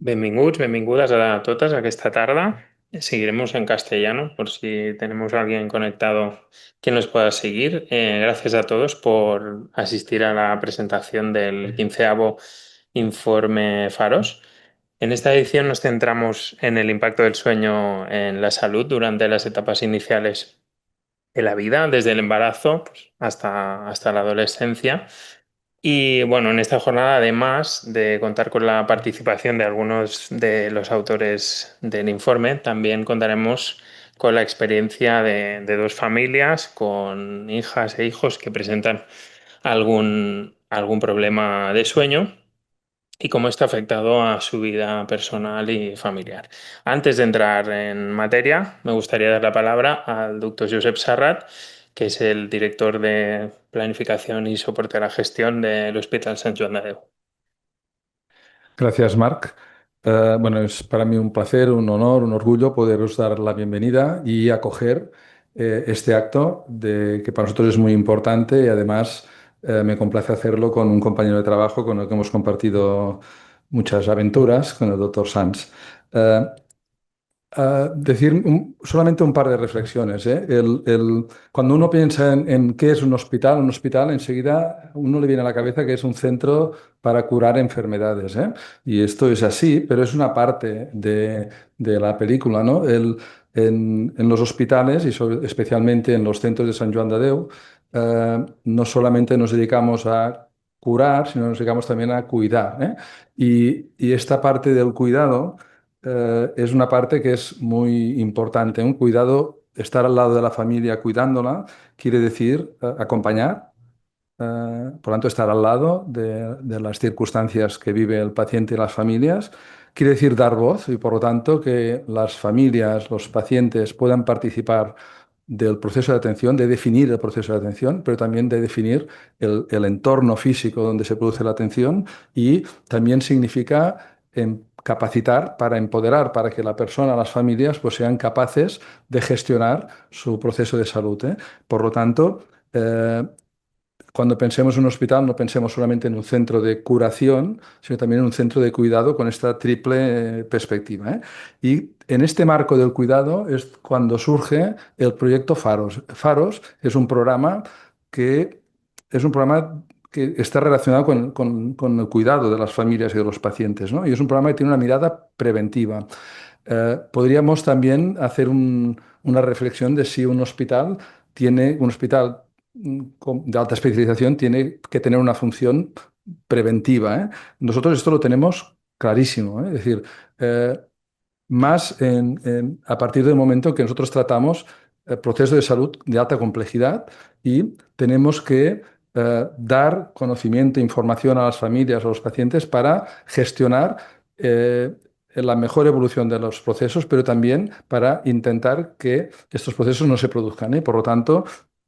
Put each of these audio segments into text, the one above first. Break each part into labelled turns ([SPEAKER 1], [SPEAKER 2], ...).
[SPEAKER 1] Benvinguts, benvingudes a totes aquesta tarda. Seguiremos en castellano por si tenemos a alguien conectado que nos pueda seguir. Gracias a todos por asistir a la presentación del 15º informe Faros. En esta edición nos centramos en el impacto del sueño en la salud durante las etapas iniciales de la vida, desde el embarazo pues, hasta la adolescencia. Y bueno, en esta jornada, además de contar con la participación de algunos de los autores del informe, también contaremos con la experiencia de dos familias con hijas e hijos que presentan algún problema de sueño y cómo esto ha afectado a su vida personal y familiar. Antes de entrar en materia, me gustaría dar la palabra al doctor Josep Sarrat, que es el director de Planificación y Soporte a la Gestión del Hospital Sant Joan de Déu.
[SPEAKER 2] Gracias, Marc. Bueno, es para mí un placer, un honor, un orgullo poderos dar la bienvenida y acoger este acto que para nosotros es muy importante y además me complace hacerlo con un compañero de trabajo con el que hemos compartido muchas aventuras, con el doctor Sanz. Eh, decir solamente un par de reflexiones, ¿eh? Cuando uno piensa en qué es un hospital enseguida uno le viene a la cabeza que es un centro para curar enfermedades, ¿eh? Y esto es así, pero es una parte de la película, ¿no? En los hospitales y especialmente en los centros de Sant Joan de Déu, no solamente nos dedicamos a curar, sino nos dedicamos también a cuidar, ¿eh? Y esta parte del cuidado es una parte que es muy importante. Un cuidado, estar al lado de la familia cuidándola, quiere decir acompañar, por lo tanto, estar al lado de las circunstancias que vive el paciente y las familias. Quiere decir dar voz y, por lo tanto, que las familias, los pacientes puedan participar del proceso de atención, de definir el proceso de atención, pero también de definir el entorno físico donde se produce la atención y también significa capacitar para empoderar, para que la persona, las familias, pues sean capaces de gestionar su proceso de salud, ¿eh? Por lo tanto, cuando pensemos en un hospital, no pensemos solamente en un centro de curación, sino también en un centro de cuidado con esta triple perspectiva, ¿eh? Y en este marco del cuidado es cuando surge el proyecto Faros. Faros que es un programa que está relacionado con el cuidado de las familias y de los pacientes, ¿no? Y es un programa que tiene una mirada preventiva. Podríamos también hacer una reflexión de si un hospital de alta especialización tiene que tener una función preventiva, ¿eh? Nosotros esto lo tenemos clarísimo, ¿eh? Es decir, eh, más a partir del momento que nosotros tratamos procesos de salud de alta complejidad y tenemos que dar conocimiento, información a las familias, a los pacientes para gestionar la mejor evolución de los procesos, pero también para intentar que estos procesos no se produzcan, ¿eh? Por lo tanto,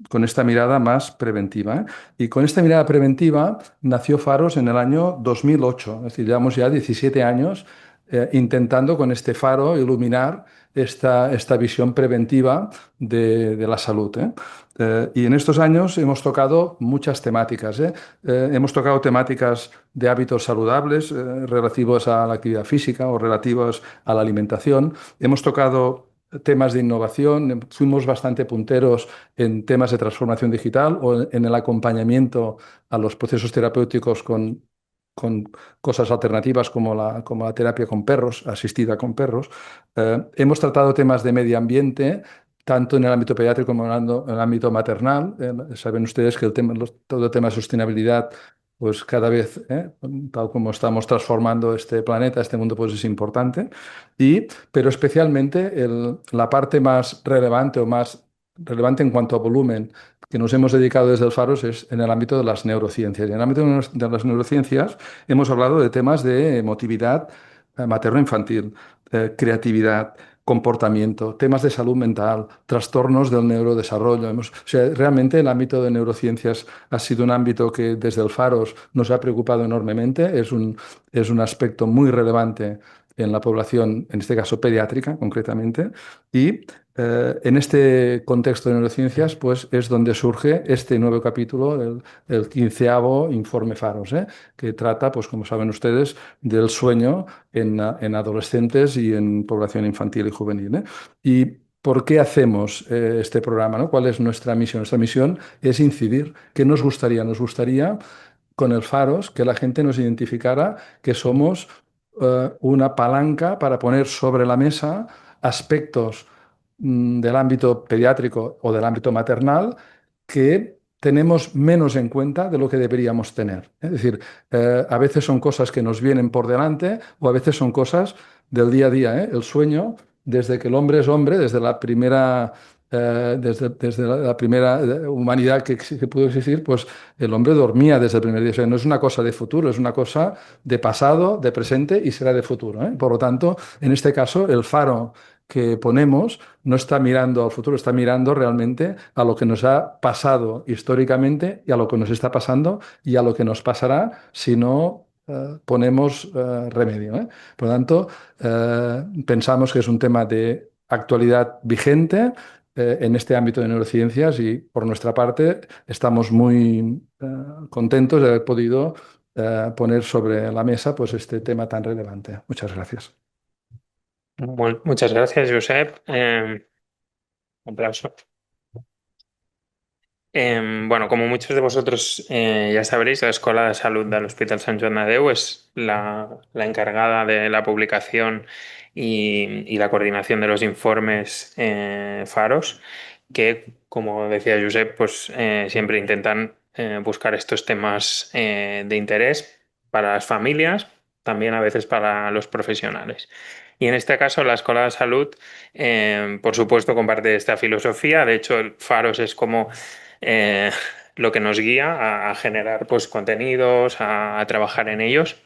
[SPEAKER 2] con esta mirada más preventiva, ¿eh? Y con esta mirada preventiva nació Faros en el año 2008, es decir, llevamos ya 17 años intentando con este faro iluminar esta visión preventiva de la salud, ¿eh? Y en estos años hemos tocado muchas temáticas, ¿eh? Hemos tocado temáticas de hábitos saludables relativos a la actividad física o relativos a la alimentación. Hemos tocado temas de innovación, fuimos bastante punteros en temas de transformación digital o en el acompañamiento a los procesos terapéuticos con cosas alternativas como la terapia con perros, asistida con perros. Hemos tratado temas de medio ambiente, tanto en el ámbito pediátrico como en el ámbito maternal. Saben ustedes que todo el tema de sostenibilidad, pues cada vez, tal como estamos transformando este planeta, este mundo, pues es importante. Pero especialmente la parte más relevante o más relevante en cuanto a volumen que nos hemos dedicado desde el Faros es en el ámbito de las neurociencias. Y en el ámbito de las neurociencias hemos hablado de temas de emotividad materno-infantil, creatividad, comportamiento, temas de salud mental, trastornos del neurodesarrollo. O sea, realmente el ámbito de neurociencias ha sido un ámbito que desde el Faros nos ha preocupado enormemente. Es un aspecto muy relevante en la población, en este caso pediátrica concretamente, y En este contexto de neurociencias, pues es donde surge este nuevo capítulo, el 15º Informe Faros, que trata, pues como saben ustedes, del sueño en adolescentes y en población infantil y juvenil, ¿eh? ¿Y por qué hacemos este programa, ¿no? ¿Cuál es nuestra misión? Nuestra misión es incidir. ¿Qué nos gustaría? Nos gustaría con el Faros que la gente nos identificara que somos una palanca para poner sobre la mesa aspectos del ámbito pediátrico o del ámbito maternal que tenemos menos en cuenta de lo que deberíamos tener. Es decir, a veces son cosas que nos vienen por delante o a veces son cosas del día a día, ¿eh? El sueño, desde que el hombre es hombre, desde la primera... desde la primera humanidad que pudo existir, pues el hombre dormía desde el primer día. O sea, no es una cosa de futuro, es una cosa de pasado, de presente y será de futuro, ¿eh? Por lo tanto, en este caso, el faro que ponemos no está mirando al futuro, está mirando realmente a lo que nos ha pasado históricamente y a lo que nos está pasando y a lo que nos pasará si no ponemos remedio, ¿eh? Por lo tanto, pensamos que es un tema de actualidad vigente en este ámbito de neurociencias y por nuestra parte estamos muy contentos de haber podido poner sobre la mesa pues, este tema tan relevante. Muchas gracias.
[SPEAKER 1] Bueno, muchas gracias, Josep. Aplauso. Bueno, como muchos de vosotros ya sabréis, la Escuela de Salud del Hospital Sant Joan de Déu es la encargada de la publicación y la coordinación de los informes Faros, que, como decía Josep, pues siempre intentan buscar estos temas de interés para las familias, también a veces para los profesionales. Y en este caso, la Escuela de Salud, por supuesto, comparte esta filosofía. De hecho, el Faros es como eh, lo que nos guía a generar pues, contenidos, a trabajar en ellos.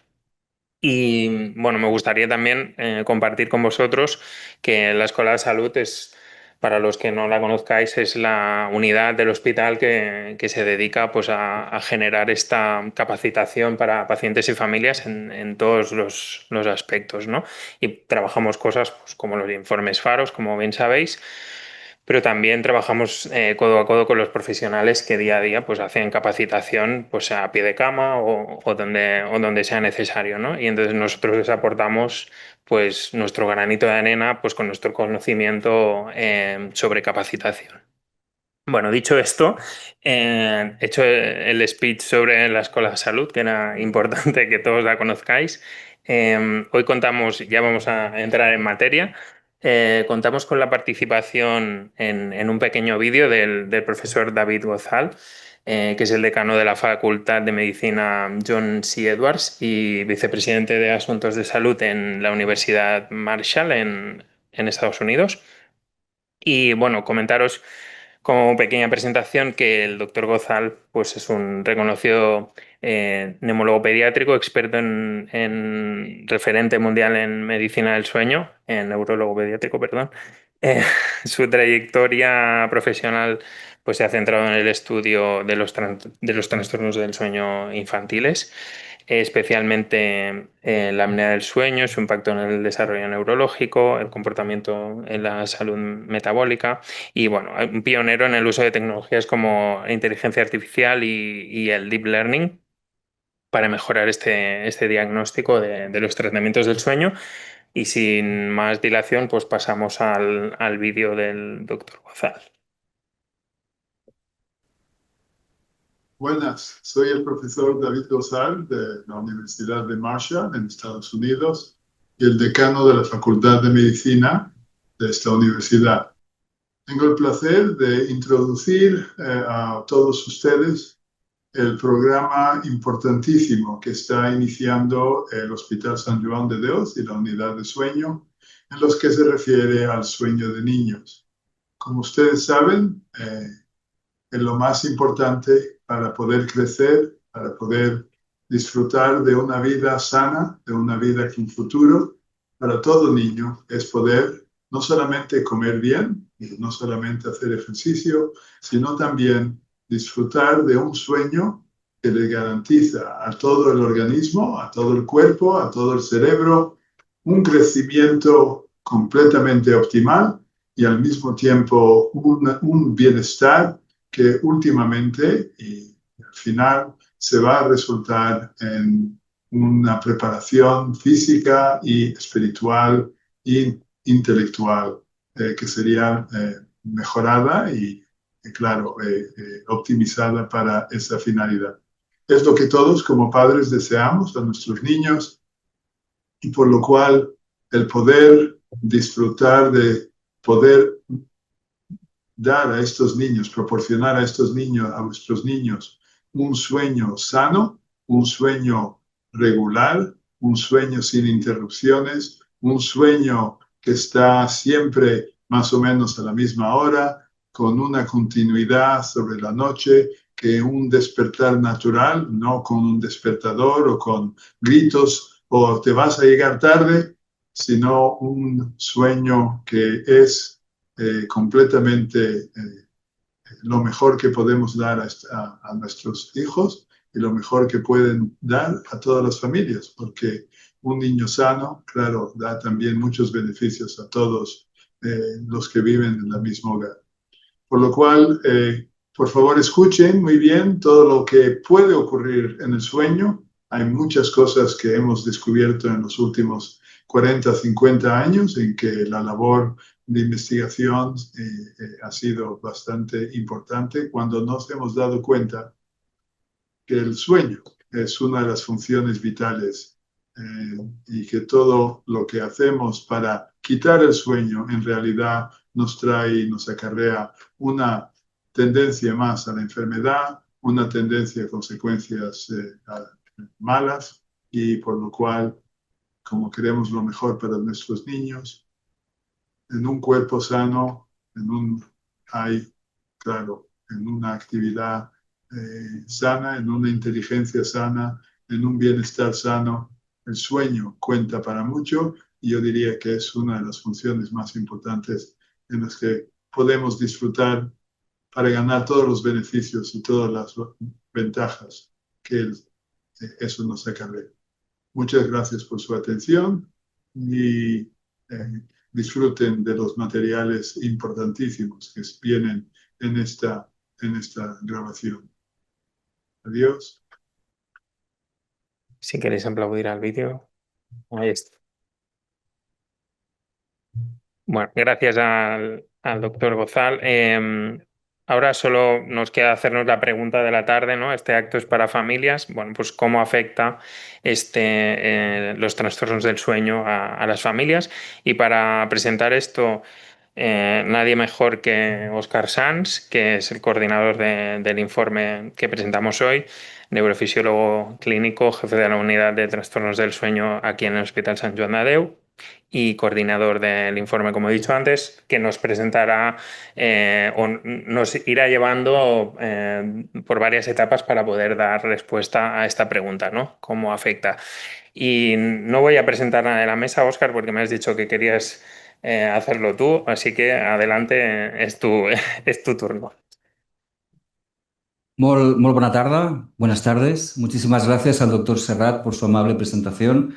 [SPEAKER 1] Y bueno, me gustaría también compartir con vosotros que la Escuela de Salud es, para los que no la conozcáis, es la unidad del hospital que se dedica pues, a generar esta capacitación para pacientes y familias en todos los aspectos, ¿no? Y trabajamos cosas pues, como los informes Faros, como bien sabéis, pero también trabajamos codo a codo con los profesionales que día a día pues, hacen capacitación pues, a pie de cama o donde sea necesario, ¿no? Y entonces nosotros les aportamos pues, nuestro granito de arena pues, con nuestro conocimiento sobre capacitación. Bueno, dicho esto, he hecho el speech sobre la Escuela de Salud, que era importante que todos la conozcáis. Hoy contamos, ya vamos a entrar en materia, contamos con la participación en un pequeño vídeo del profesor David Gozal, que es el decano de la Facultad de Medicina John C. Edwards y vicepresidente de Asuntos de Salud en la Universidad Marshall en Estados Unidos. Y bueno, comentaros como pequeña presentación que el doctor Gozal pues, es un reconocido neumólogo pediátrico, experto en referente mundial en medicina del sueño, en neurólogo pediátrico, perdón. Eh, Su trayectoria profesional pues, se ha centrado en el estudio de los trastornos del sueño infantiles, especialmente la apnea del sueño, su impacto en el desarrollo neurológico, el comportamiento en la salud metabólica y bueno, un pionero en el uso de tecnologías como inteligencia artificial y el deep learning para mejorar este diagnóstico de los tratamientos del sueño. Y sin más dilación, pues pasamos al vídeo del doctor Gozal.
[SPEAKER 3] Buenas, soy el profesor David Gozal de la Universidad de Marshall en Estados Unidos y el decano de la Facultad de Medicina de esta universidad. Tengo el placer de introducir a todos ustedes el programa importantísimo que está iniciando el Hospital Sant Joan de Déu y la unidad de sueño, en los que se refiere al sueño de niños. Como ustedes saben, es lo más importante para poder crecer, para poder disfrutar de una vida sana, de una vida con futuro. Para todo niño es poder no solamente comer bien, y no solamente hacer ejercicio, sino también disfrutar de un sueño que le garantiza a todo el organismo, a todo el cuerpo, a todo el cerebro, un crecimiento completamente optimal y al mismo tiempo un bienestar que últimamente y al final se va a resultar en una preparación física y espiritual e intelectual que sería mejorada y claro, optimizada para esa finalidad. Es lo que todos como padres deseamos a nuestros niños y por lo cual el poder disfrutar de poder dar a estos niños, proporcionar a estos niños, a vuestros niños, un sueño sano, un sueño regular, un sueño sin interrupciones, un sueño que está siempre más o menos a la misma hora, con una continuidad sobre la noche, que un despertar natural, no con un despertador o con gritos o te vas a llegar tarde, sino un sueño que es completamente lo mejor que podemos dar a nuestros hijos y lo mejor que pueden dar a todas las familias, porque un niño sano, claro, da también muchos beneficios a todos los que viven en el mismo hogar. Por lo cual, por favor, escuchen muy bien todo lo que puede ocurrir en el sueño. Hay muchas cosas que hemos descubierto en los últimos 40, 50 años en que la labor de investigación ha sido bastante importante cuando nos hemos dado cuenta que el sueño es una de las funciones vitales y que todo lo que hacemos para quitar el sueño en realidad nos trae y nos acarrea una tendencia más a la enfermedad, una tendencia a consecuencias malas y por lo cual, como queremos lo mejor para nuestros niños, en un cuerpo sano, hay, claro, en una actividad sana, en una inteligencia sana, en un bienestar sano, el sueño cuenta para mucho y yo diría que es una de las funciones más importantes en las que podemos disfrutar para ganar todos los beneficios y todas las ventajas que eso nos acarrea. Muchas gracias por su atención y disfruten de los materiales importantísimos que vienen en esta grabación. Adiós.
[SPEAKER 1] Si queréis aplaudir al vídeo, ahí está. Bueno, gracias al doctor Gozal. Ahora solo nos queda hacernos la pregunta de la tarde, ¿no? Este acto es para familias. Bueno, pues cómo afecta los trastornos del sueño a las familias. Y para presentar esto, nadie mejor que Óscar Sans, que es el coordinador del informe que presentamos hoy, neurofisiólogo clínico, jefe de la unidad de trastornos del sueño aquí en el Hospital Sant Joan de Déu y coordinador del informe, como he dicho antes, que nos presentará o nos irá llevando por varias etapas para poder dar respuesta a esta pregunta, ¿no? ¿Cómo afecta? Y no voy a presentar nada de la mesa, Óscar, porque me has dicho que querías hacerlo tú, así que adelante, es tu turno.
[SPEAKER 4] Molt bona tarda, buenas tardes. Muchísimas gracias al doctor Serrat por su amable presentación,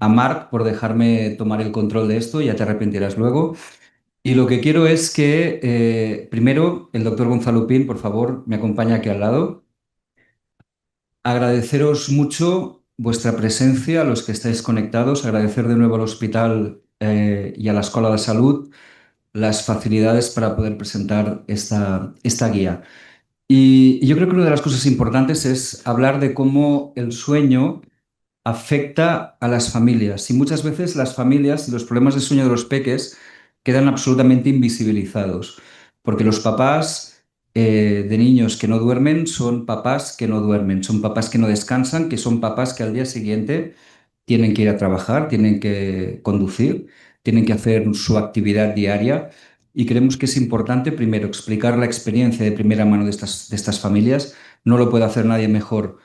[SPEAKER 4] a Marc por dejarme tomar el control de esto, ya te arrepentirás luego. Y lo que quiero es que, primero, el doctor Gonzalo Pin, por favor, me acompaña aquí al lado. Agradeceros mucho vuestra presencia, a los que estáis conectados, agradecer de nuevo al hospital y a la Escuela de Salud las facilidades para poder presentar esta guía. Y yo creo que una de las cosas importantes es hablar de cómo el sueño afecta a las familias. Y muchas veces las familias y los problemas de sueño de los peques quedan absolutamente invisibilizados, porque los papás de niños que no duermen son papás que no duermen, son papás que no descansan, que son papás que al día siguiente tienen que ir a trabajar, tienen que conducir, tienen que hacer su actividad diaria. Y creemos que es importante, primero, explicar la experiencia de primera mano de estas familias. No lo puede hacer nadie mejor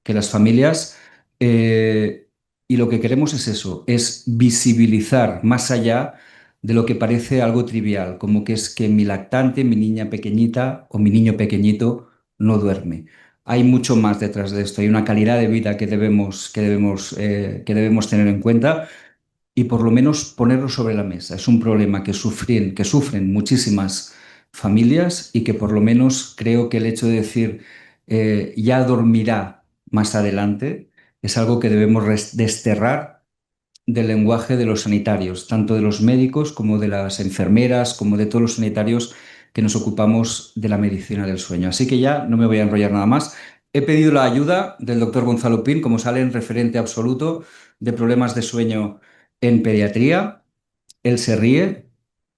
[SPEAKER 4] que las familias. Y lo que queremos es eso, es visibilizar más allá de lo que parece algo trivial, como que es que mi lactante, mi niña pequeñita o mi niño pequeñito no duerme. Hay mucho más detrás de esto, hay una calidad de vida que debemos tener en cuenta y por lo menos ponerlo sobre la mesa. Es un problema que sufren muchísimas familias y que por lo menos creo que el hecho de decir ya dormirá más adelante es algo que debemos desterrar del lenguaje de los sanitarios, tanto de los médicos como de las enfermeras, como de todos los sanitarios que nos ocupamos de la medicina del sueño. Así que ya no me voy a enrollar nada más. He pedido la ayuda del doctor Gonzalo Pin, como sale en referente absoluto de problemas de sueño en pediatría. Él se ríe,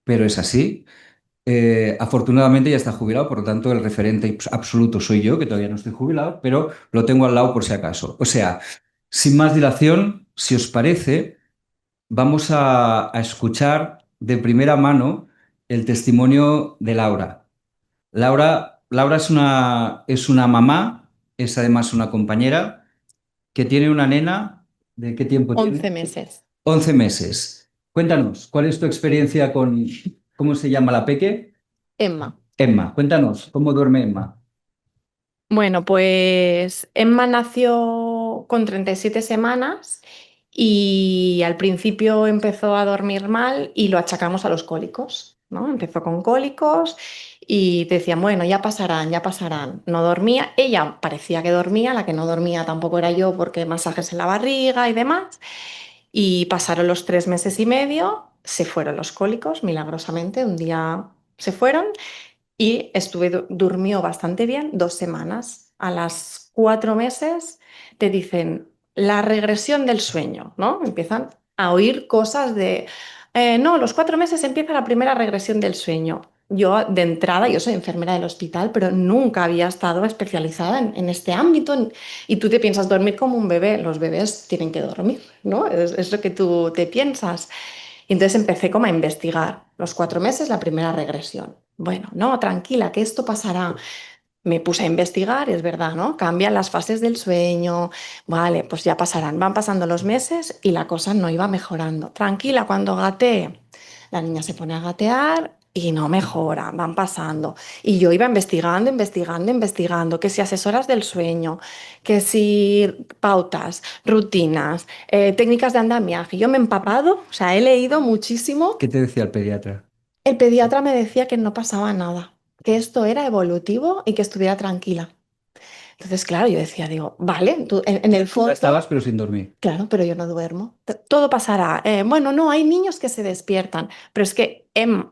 [SPEAKER 4] pero es así. Afortunadamente ya está jubilado, por lo tanto el referente absoluto soy yo, que todavía no estoy jubilado, pero lo tengo al lado por si acaso. O sea, sin más dilación, si os parece, vamos a escuchar de primera mano el testimonio de Laura. Laura es una mamá, es además una compañera que tiene una nena. ¿De qué tiempo
[SPEAKER 5] 11
[SPEAKER 4] tiene?
[SPEAKER 5] meses.
[SPEAKER 4] 11 meses. Cuéntanos, ¿cuál es tu experiencia con, cómo se llama la peque?
[SPEAKER 5] Emma.
[SPEAKER 4] Emma, cuéntanos, ¿cómo duerme Emma?
[SPEAKER 5] Bueno, pues Emma nació con 37 semanas y al principio empezó a dormir mal y lo achacamos a los cólicos, ¿no? Empezó con cólicos y decían, bueno, ya pasarán, ya pasarán. No dormía, ella parecía que dormía, la que no dormía tampoco era yo porque masajes en la barriga y demás. Y pasaron los 3 meses y medio, se fueron los cólicos, milagrosamente, un día se fueron. Y durmió bastante bien 2 semanas. A las 4 meses te dicen la regresión del sueño, ¿no? Empiezan a oír cosas de, no, los 4 meses empieza la primera regresión del sueño. Yo de entrada, yo soy enfermera del hospital, pero nunca había estado especializada en este ámbito. Y tú te piensas dormir como un bebé. Los bebés tienen que dormir, ¿no? Es lo que tú te piensas. Y entonces empecé como a investigar. Los 4 meses, la primera regresión. Bueno, no, tranquila, que esto pasará. Me puse a investigar, es verdad, ¿no? Cambian las fases del sueño. Vale, pues ya pasarán. Van pasando los meses y la cosa no iba mejorando. Tranquila, cuando gatee, la niña se pone a gatear y no mejora, van pasando. Y yo iba investigando, investigando, investigando, que si asesoras del sueño, que si pautas, rutinas, técnicas de andamiaje. Yo me he empapado, o sea, he leído muchísimo.
[SPEAKER 4] ¿Qué te decía el pediatra?
[SPEAKER 5] El pediatra me decía que no pasaba nada, que esto era evolutivo y que estuviera tranquila. Entonces, claro, yo decía, digo, vale, tú en el fondo,
[SPEAKER 4] Estabas pero sin dormir.
[SPEAKER 5] claro, pero yo no duermo. Todo pasará. Bueno, no, hay niños que se despiertan, pero es que,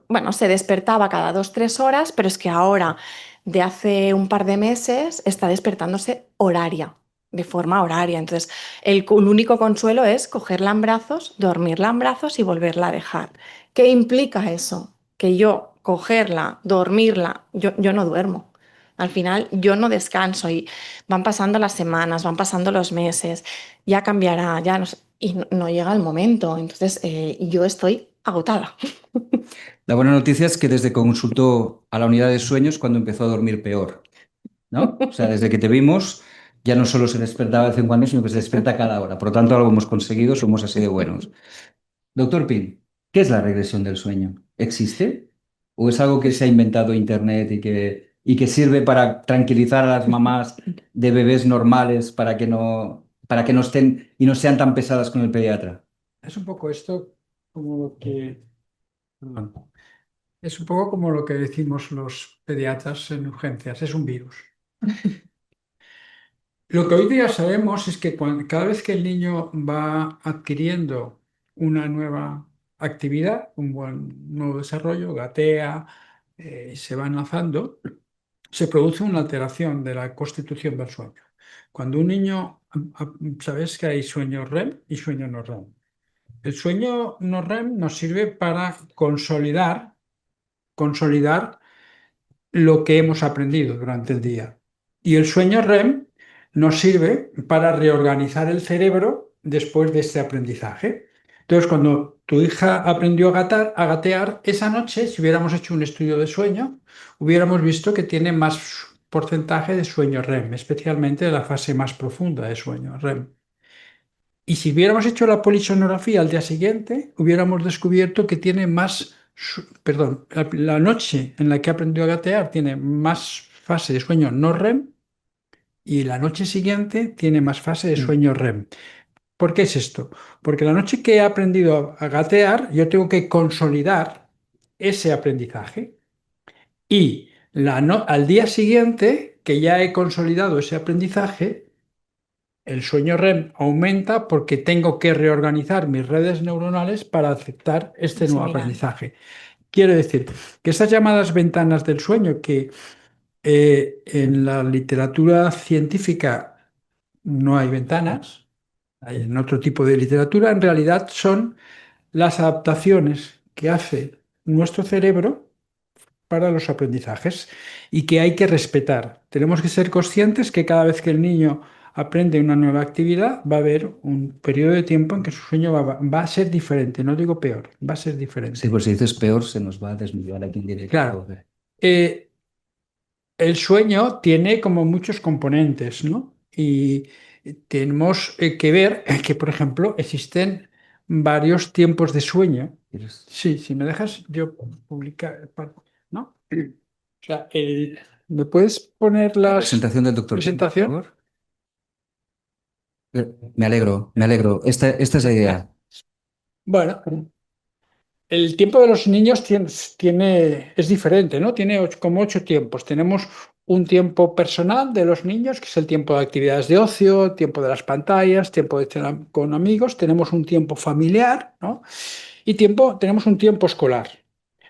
[SPEAKER 5] bueno, se despertaba cada 2, 3 horas, pero es que ahora, de hace un par de meses, está despertándose horaria, de forma horaria. Entonces, el único consuelo es cogerla en brazos, dormirla en brazos y volverla a dejar. ¿Qué implica eso? Que yo cogerla, dormirla, yo no duermo. Al final yo no descanso y van pasando las semanas, van pasando los meses, ya cambiará, ya no sé, y no llega el momento. Entonces yo estoy agotada.
[SPEAKER 4] La buena noticia es que desde que consultó a la unidad de sueños cuando empezó a dormir peor, ¿no? O sea, desde que te vimos ya no solo se despertaba de vez en cuando, sino que se despierta cada hora. Por lo tanto, algo hemos conseguido, somos así de buenos. Doctor Pin, ¿qué es la regresión del sueño? ¿Existe? ¿O es algo que se ha inventado Internet y que sirve para tranquilizar a las mamás de bebés normales para que no estén y no sean tan pesadas con el pediatra?
[SPEAKER 6] Es un poco esto como lo que, perdón, es un poco como lo que decimos los pediatras en urgencias, es un virus. Lo que hoy día sabemos es que cada vez que el niño va adquiriendo una nueva actividad, un buen nuevo desarrollo, gatea, se va enlazando, se produce una alteración de la constitución del sueño. Cuando un niño, sabes que hay sueño REM y sueño no REM. El sueño no REM nos sirve para consolidar lo que hemos aprendido durante el día. Y el sueño REM nos sirve para reorganizar el cerebro después de este aprendizaje. Entonces, cuando tu hija aprendió a gatear, esa noche, si hubiéramos hecho un estudio de sueño, hubiéramos visto que tiene más porcentaje de sueño REM, especialmente de la fase más profunda de sueño REM. Y si hubiéramos hecho la polisonografía al día siguiente, hubiéramos descubierto que tiene más, perdón, la noche en la que aprendió a gatear tiene más fase de sueño no REM y la noche siguiente tiene más fase de sueño REM. ¿Por qué es esto? Porque la noche que he aprendido a gatear, yo tengo que consolidar ese aprendizaje. Y al día siguiente, que ya he consolidado ese aprendizaje, el sueño REM aumenta porque tengo que reorganizar mis redes neuronales para aceptar este nuevo
[SPEAKER 5] Asimilar.
[SPEAKER 6] aprendizaje. Quiero decir que estas llamadas ventanas del sueño, que en la literatura científica no hay ventanas, hay en otro tipo de literatura, en realidad son las adaptaciones que hace nuestro cerebro para los aprendizajes y que hay que respetar. Tenemos que ser conscientes que cada vez que el niño aprende una nueva actividad, va a haber un periodo de tiempo en que su sueño va a ser diferente, no digo peor, va a ser
[SPEAKER 4] Sí,
[SPEAKER 6] diferente.
[SPEAKER 4] pues si dices peor, se nos va a desviar aquí en directo.
[SPEAKER 6] Claro. El sueño tiene como muchos componentes, ¿no? Y tenemos que ver que, por ejemplo, existen varios tiempos de sueño.
[SPEAKER 4] ¿Quieres
[SPEAKER 6] Sí, si me dejas, yo publicar, ¿no? O sea, ¿me puedes poner
[SPEAKER 4] la
[SPEAKER 6] la
[SPEAKER 4] presentación del doctor, por
[SPEAKER 6] presentación?
[SPEAKER 4] favor? Me alegro, me alegro. Esta es la idea.
[SPEAKER 6] Bueno, el tiempo de los niños es diferente, ¿no? Tiene como 8 tiempos. Tenemos un tiempo personal de los niños, que es el tiempo de actividades de ocio, tiempo de las pantallas, tiempo de estar con amigos. Tenemos un tiempo familiar, ¿no? Y tenemos un tiempo escolar.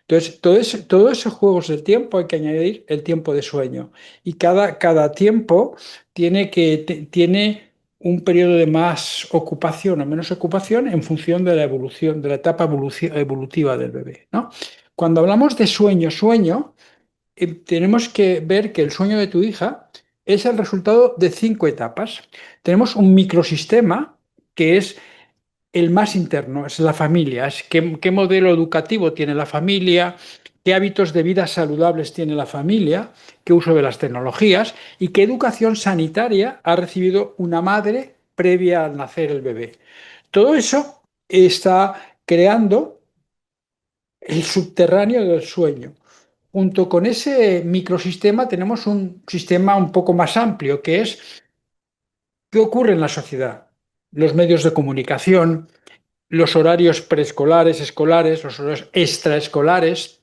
[SPEAKER 6] Entonces, todos esos juegos del tiempo hay que añadir el tiempo de sueño. Y cada tiempo tiene un periodo de más ocupación o menos ocupación en función de la evolución, de la etapa evolutiva del bebé, ¿no? Cuando hablamos de sueño, tenemos que ver que el sueño de tu hija es el resultado de 5 etapas. Tenemos un microsistema que es el más interno, es la familia, es qué modelo educativo tiene la familia, qué hábitos de vida saludables tiene la familia, qué uso de las tecnologías y qué educación sanitaria ha recibido una madre previa al nacer el bebé. Todo eso está creando el subterráneo del sueño. Junto con ese microsistema tenemos un sistema un poco más amplio, que es qué ocurre en la sociedad, los medios de comunicación, los horarios preescolares, escolares, los horarios extraescolares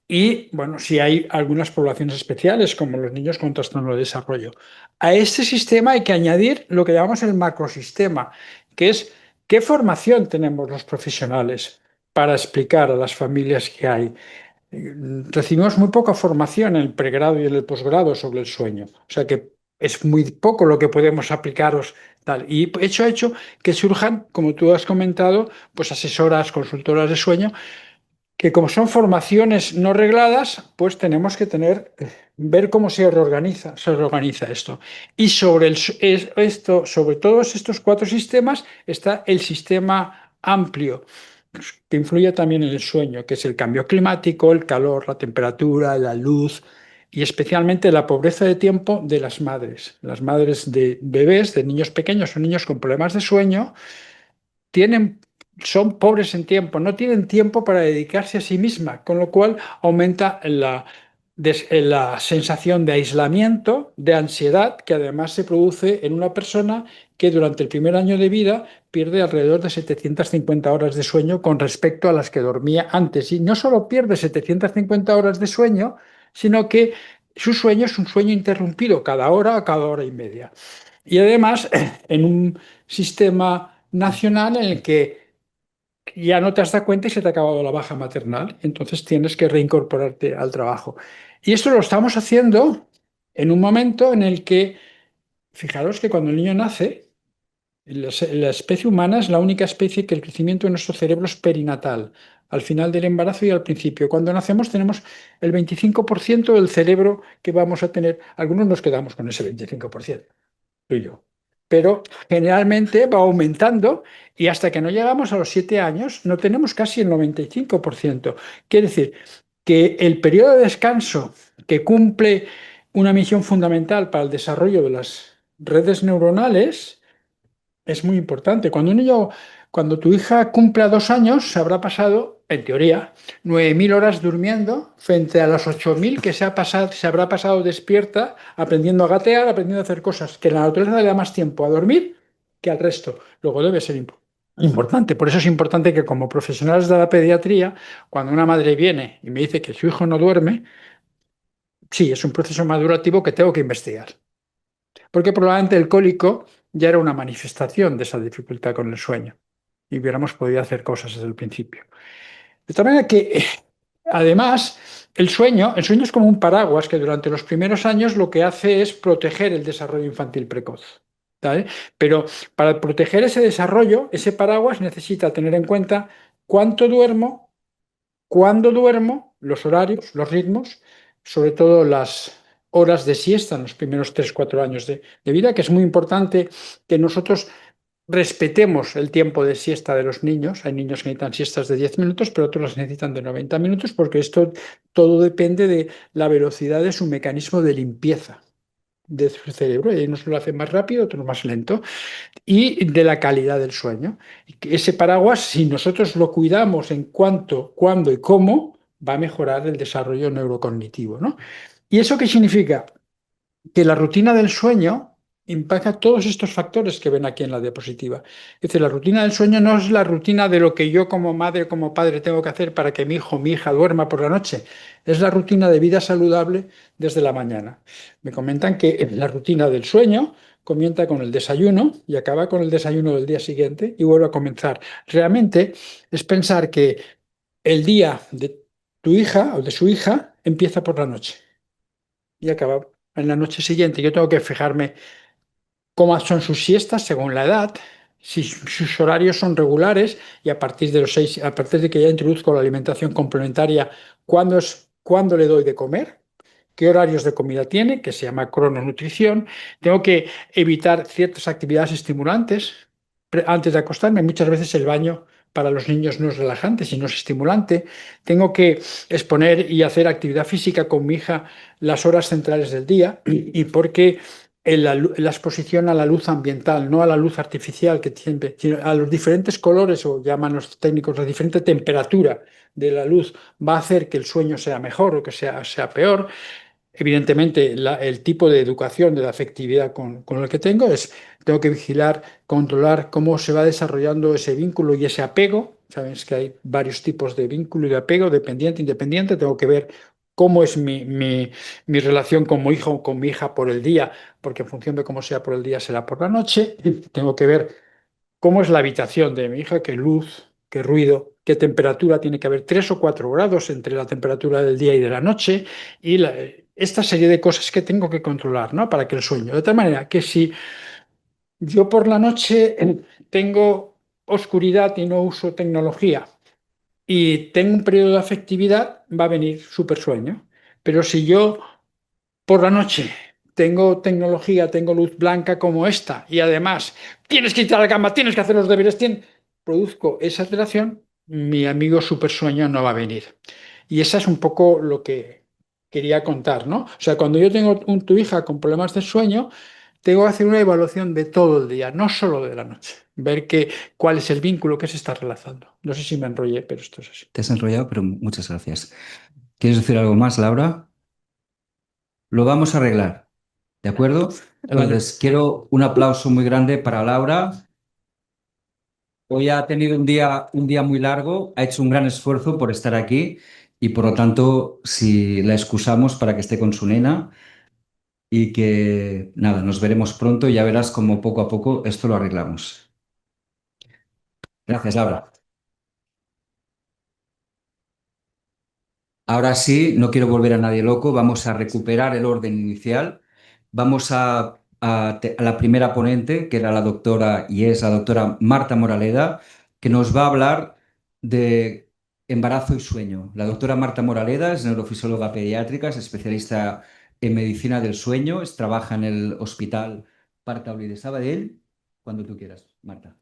[SPEAKER 6] y, bueno, si hay algunas poblaciones especiales, como los niños con trastorno de desarrollo. A este sistema hay que añadir lo que llamamos el macrosistema, que es qué formación tenemos los profesionales para explicar a las familias que hay. Recibimos muy poca formación en el pregrado y en el posgrado sobre el sueño, o sea que es muy poco lo que podemos aplicaros tal. Y eso ha hecho que surjan, como tú has comentado, pues asesoras, consultoras de sueño, que como son formaciones no regladas, pues tenemos que ver cómo se reorganiza esto. Y sobre todos estos 4 sistemas está el sistema amplio, que influye también en el sueño, que es el cambio climático, el calor, la temperatura, la luz y especialmente la pobreza de tiempo de las madres. Las madres de bebés, de niños pequeños o niños con problemas de sueño, son pobres en tiempo, no tienen tiempo para dedicarse a sí misma, con lo cual aumenta la sensación de aislamiento, de ansiedad, que además se produce en una persona que durante el primer año de vida pierde alrededor de 750 horas de sueño con respecto a las que dormía antes. Y no solo pierde 750 horas de sueño, sino que su sueño es un sueño interrumpido cada hora o cada hora y media. Y además, en un sistema nacional en el que ya no te has dado cuenta y se te ha acabado la baja maternal, entonces tienes que reincorporarte al trabajo. Y esto lo estamos haciendo en un momento en el que, fijaros que cuando el niño nace, la especie humana es la única especie que el crecimiento de nuestro cerebro es perinatal, al final del embarazo y al principio. Cuando nacemos tenemos el 25% del cerebro que vamos a tener. Algunos nos quedamos con ese 25%, tú y yo. Pero generalmente va aumentando y hasta que no llegamos a los 7 años no tenemos casi el 95%. Quiere decir que el periodo de descanso que cumple una misión fundamental para el desarrollo de las redes neuronales es muy importante. Cuando tu hija cumpla 2 años, se habrá pasado, en teoría, 9.000 horas durmiendo frente a las 8.000 que se habrá pasado despierta, aprendiendo a gatear, aprendiendo a hacer cosas que la naturaleza le da más tiempo a dormir que al resto. Luego debe ser importante. Por eso es importante que como profesionales de la pediatría, cuando una madre viene y me dice que su hijo no duerme, sí, es un proceso madurativo que tengo que investigar. Porque probablemente el cólico ya era una manifestación de esa dificultad con el sueño y hubiéramos podido hacer cosas desde el principio. De tal manera que, además, el sueño es como un paraguas que durante los primeros años lo que hace es proteger el desarrollo infantil precoz. ¿Vale? Pero para proteger ese desarrollo, ese paraguas necesita tener en cuenta cuánto duermo, cuándo duermo, los horarios, los ritmos, sobre todo las horas de siesta en los primeros 3 o 4 años de vida, que es muy importante que nosotros respetemos el tiempo de siesta de los niños. Hay niños que necesitan siestas de 10 minutos, pero otros las necesitan de 90 minutos, porque esto todo depende de la velocidad de su mecanismo de limpieza de su cerebro. Y unos lo hacen más rápido, otros más lento, y de la calidad del sueño. Ese paraguas, si nosotros lo cuidamos en cuánto, cuándo y cómo, va a mejorar el desarrollo neurocognitivo, ¿no? ¿Y eso qué significa? Que la rutina del sueño impacta todos estos factores que ven aquí en la diapositiva. Es decir, la rutina del sueño no es la rutina de lo que yo como madre o como padre tengo que hacer para que mi hijo o mi hija duerma por la noche. Es la rutina de vida saludable desde la mañana. Me comentan que la rutina del sueño comienza con el desayuno y acaba con el desayuno del día siguiente y vuelve a comenzar. Realmente es pensar que el día de tu hija o de su hija empieza por la noche y acaba en la noche siguiente. Yo tengo que fijarme cómo son sus siestas según la edad, si sus horarios son regulares y a partir de a partir de que ya introduzco la alimentación complementaria, cuándo le doy de comer, qué horarios de comida tiene, que se llama crononutrición. Tengo que evitar ciertas actividades estimulantes antes de acostarme. Muchas veces el baño para los niños no es relajante, sino es estimulante. Tengo que exponer y hacer actividad física con mi hija las horas centrales del día y porque la exposición a la luz ambiental, no a la luz artificial que tiene, sino a los diferentes colores, o llaman los técnicos la diferente temperatura de la luz, va a hacer que el sueño sea mejor o que sea peor. Evidentemente, el tipo de educación, de la afectividad con el que tengo que vigilar, controlar cómo se va desarrollando ese vínculo y ese apego. Sabes que hay varios tipos de vínculo y de apego, dependiente, independiente. Tengo que ver cómo es mi relación con mi hijo o con mi hija por el día, porque en función de cómo sea por el día será por la noche. Tengo que ver cómo es la habitación de mi hija, qué luz, qué ruido, qué temperatura. Tiene que haber 3 o 4 grados entre la temperatura del día y de la noche, y esta serie de cosas que tengo que controlar, ¿no? Para que el sueño. De tal manera que si yo por la noche tengo oscuridad y no uso tecnología y tengo un periodo de afectividad, va a venir súper sueño. Pero si yo por la noche tengo tecnología, tengo luz blanca como esta, y además tienes que irte a la cama, tienes que hacer los deberes, produzco esa alteración, mi amigo supersueño no va a venir. Y esa es un poco lo que quería contar, ¿no? O sea, cuando yo tengo tu hija con problemas de sueño, tengo que hacer una evaluación de todo el día, no solo de la noche. Ver cuál es el vínculo que se está realizando. No sé si me enrollé, pero esto es así.
[SPEAKER 4] Te has enrollado, pero muchas gracias. ¿Quieres decir algo más, Laura? Lo vamos a arreglar, ¿de acuerdo? Entonces, quiero un aplauso muy grande para Laura. Hoy ha tenido un día muy largo, ha hecho un gran esfuerzo por estar aquí y por lo tanto, si la excusamos para que esté con su nena y que nada, nos veremos pronto y ya verás cómo poco a poco esto lo arreglamos. Gracias, Laura. Ahora sí, no quiero volver a nadie loco, vamos a recuperar el orden inicial. Vamos a la primera ponente, que era la doctora y es la doctora Marta Moraleda, que nos va a hablar de embarazo y sueño. La doctora Marta Moraleda es neurofisióloga pediátrica, es especialista en medicina del sueño, trabaja en el Hospital Pare Taulí de Sabadell, cuando tú quieras, Marta.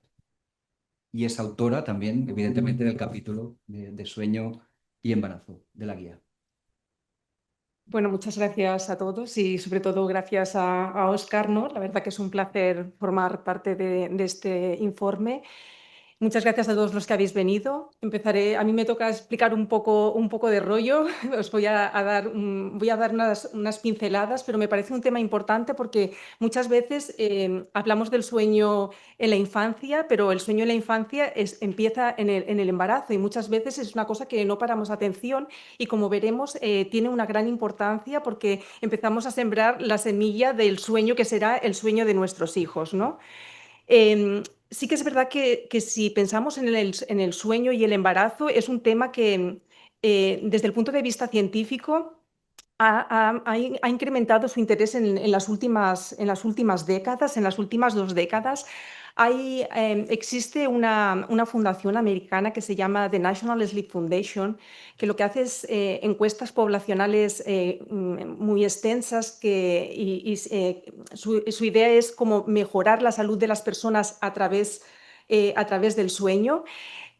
[SPEAKER 4] Y es autora también, evidentemente, del capítulo de sueño y embarazo de la guía.
[SPEAKER 7] Bueno, muchas gracias a todos y sobre todo gracias a Óscar, ¿no? La verdad que es un placer formar parte de este informe. Muchas gracias a todos los que habéis venido. Empezaré, a mí me toca explicar un poco de rollo. Os voy a dar, voy a dar unas pinceladas, pero me parece un tema importante porque muchas veces hablamos del sueño en la infancia, pero el sueño en la infancia empieza en el embarazo y muchas veces es una cosa que no paramos atención y como veremos tiene una gran importancia porque empezamos a sembrar la semilla del sueño que será el sueño de nuestros hijos, ¿no? Sí que es verdad que si pensamos en el sueño y el embarazo, es un tema que desde el punto de vista científico ha incrementado su interés en las últimas décadas, en las últimas 2 décadas. Existe una fundación americana que se llama The National Sleep Foundation, que lo que hace es encuestas poblacionales muy extensas su idea es como mejorar la salud de las personas a través del sueño.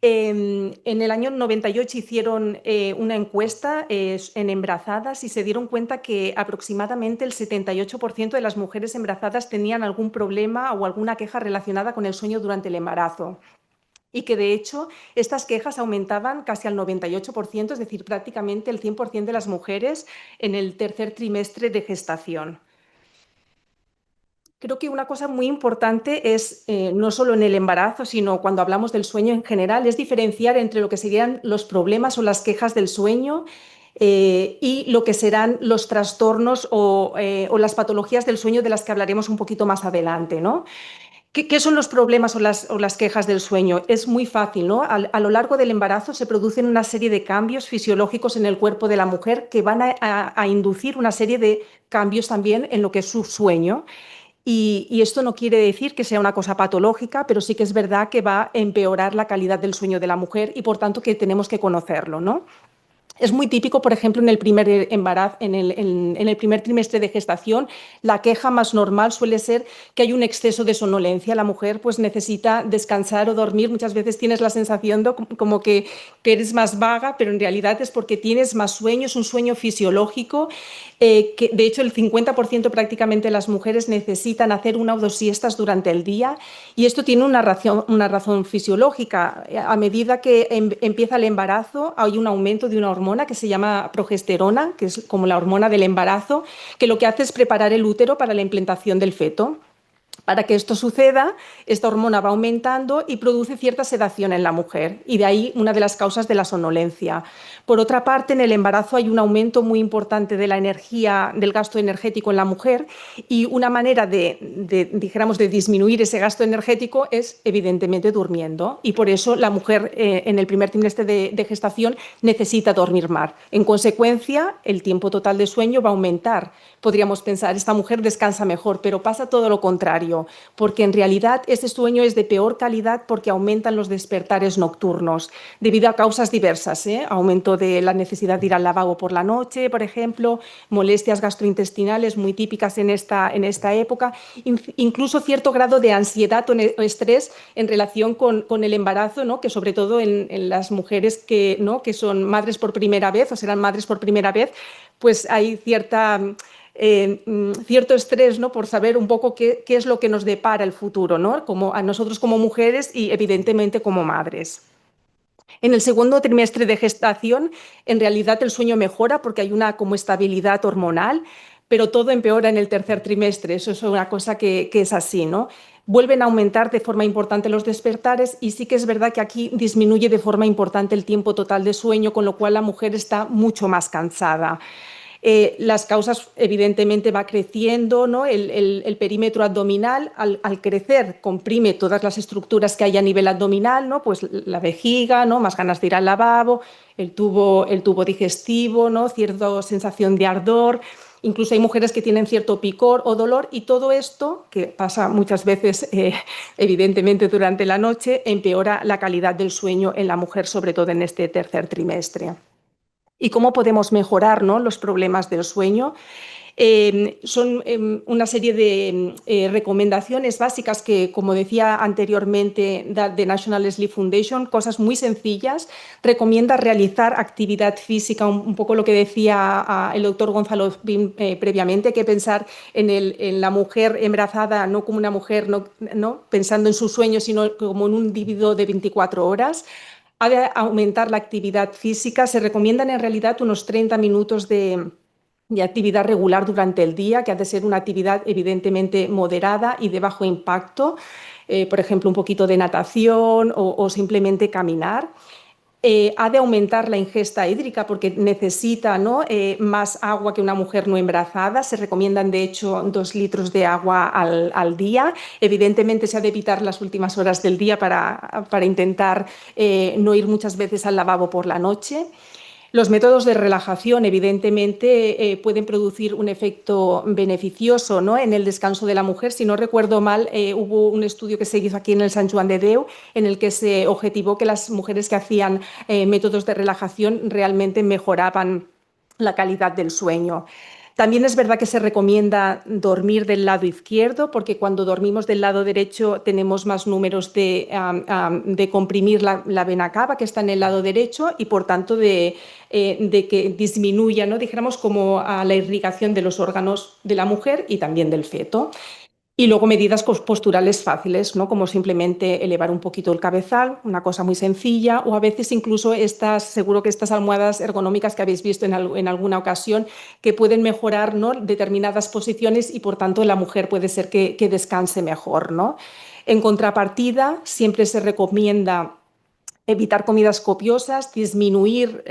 [SPEAKER 7] En el año 98 hicieron una encuesta en embarazadas y se dieron cuenta que aproximadamente el 78% de las mujeres embarazadas tenían algún problema o alguna queja relacionada con el sueño durante el embarazo. Y que de hecho estas quejas aumentaban casi al 98%, es decir, prácticamente el 100% de las mujeres en el tercer trimestre de gestación. Creo que una cosa muy importante es, no solo en el embarazo, sino cuando hablamos del sueño en general, es diferenciar entre lo que serían los problemas o las quejas del sueño y lo que serán los trastornos o las patologías del sueño de las que hablaremos un poquito más adelante, ¿no? ¿Qué son los problemas o las quejas del sueño? Es muy fácil, ¿no? A lo largo del embarazo se producen una serie de cambios fisiológicos en el cuerpo de la mujer que van a inducir una serie de cambios también en lo que es su sueño. Y esto no quiere decir que sea una cosa patológica, pero sí que es verdad que va a empeorar la calidad del sueño de la mujer y por tanto que tenemos que conocerlo, ¿no? Es muy típico, por ejemplo, en el primer embarazo, en el primer trimestre de gestación, la queja más normal suele ser que hay un exceso de somnolencia. La mujer pues necesita descansar o dormir. Muchas veces tienes la sensación de como que eres más vaga, pero en realidad es porque tienes más sueño, es un sueño fisiológico. Que de hecho el 50% prácticamente de las mujeres necesitan hacer 1 o 2 siestas durante el día y esto tiene una razón fisiológica. A medida que empieza el embarazo hay un aumento de una hormona que se llama progesterona, que es como la hormona del embarazo, que lo que hace es preparar el útero para la implantación del feto. Para que esto suceda, esta hormona va aumentando y produce cierta sedación en la mujer, y de ahí una de las causas de la somnolencia. Por otra parte, en el embarazo hay un aumento muy importante de la energía, del gasto energético en la mujer, y una manera dijéramos, de disminuir ese gasto energético es evidentemente durmiendo, y por eso la mujer en el primer trimestre de gestación necesita dormir más. En consecuencia, el tiempo total de sueño va a aumentar. Podríamos pensar, esta mujer descansa mejor, pero pasa todo lo contrario, porque en realidad este sueño es de peor calidad porque aumentan los despertares nocturnos debido a causas diversas, aumento de la necesidad de ir al lavabo por la noche, por ejemplo, molestias gastrointestinales muy típicas en esta época, incluso cierto grado de ansiedad o estrés en relación con el embarazo, ¿no? Que sobre todo en las mujeres que son madres por primera vez o serán madres por primera vez, pues hay cierto estrés, ¿no? Por saber un poco qué es lo que nos depara el futuro, ¿no? Como a nosotros como mujeres y evidentemente como madres. En el segundo trimestre de gestación, en realidad el sueño mejora porque hay una como estabilidad hormonal, pero todo empeora en el tercer trimestre. Eso es una cosa que es así, ¿no? Vuelven a aumentar de forma importante los despertares y sí que es verdad que aquí disminuye de forma importante el tiempo total de sueño, con lo cual la mujer está mucho más cansada. Las causas, evidentemente, va creciendo, ¿no? El perímetro abdominal, al crecer, comprime todas las estructuras que hay a nivel abdominal, ¿no? Pues la vejiga, ¿no? Más ganas de ir al lavabo, el tubo digestivo, ¿no? Cierta sensación de ardor. Incluso hay mujeres que tienen cierto picor o dolor y todo esto, que pasa muchas veces, evidentemente, durante la noche, empeora la calidad del sueño en la mujer, sobre todo en este tercer trimestre. y cómo podemos mejorar, ¿no?, los problemas del sueño. Son una serie de recomendaciones básicas que, como decía anteriormente, The National Sleep Foundation, cosas muy sencillas. Recomienda realizar actividad física, un poco lo que decía el doctor Gonzalo previamente. Hay que pensar en la mujer embarazada no como una mujer no pensando en su sueño, sino como en un individuo de 24 horas. Ha de aumentar la actividad física. Se recomiendan en realidad unos 30 minutos de actividad regular durante el día, que ha de ser una actividad evidentemente moderada y de bajo impacto, por ejemplo, un poquito de natación o simplemente caminar. Ha de aumentar la ingesta hídrica porque necesita, ¿no?, más agua que una mujer no embarazada. Se recomiendan, de hecho, 2 litros de agua al día. Evidentemente se ha de evitar las últimas horas del día para intentar no ir muchas veces al lavabo por la noche. Los métodos de relajación, evidentemente, pueden producir un efecto beneficioso, ¿no?, en el descanso de la mujer. Si no recuerdo mal, hubo un estudio que se hizo aquí en el Sant Joan de Déu en el que se objetivó que las mujeres que hacían métodos de relajación realmente mejoraban la calidad del sueño. También es verdad que se recomienda dormir del lado izquierdo, porque cuando dormimos del lado derecho tenemos más números de comprimir la vena cava, que está en el lado derecho, y por tanto de que disminuya, ¿no?, dijéramos, como la irrigación de los órganos de la mujer y también del feto. Y luego medidas posturales fáciles, ¿no?, como simplemente elevar un poquito el cabezal, una cosa muy sencilla, o a veces incluso seguro que estas almohadas ergonómicas que habéis visto en alguna ocasión, que pueden mejorar, ¿no?, determinadas posiciones y por tanto la mujer puede ser que descanse mejor, ¿no? En contrapartida, siempre se recomienda evitar comidas copiosas, disminuir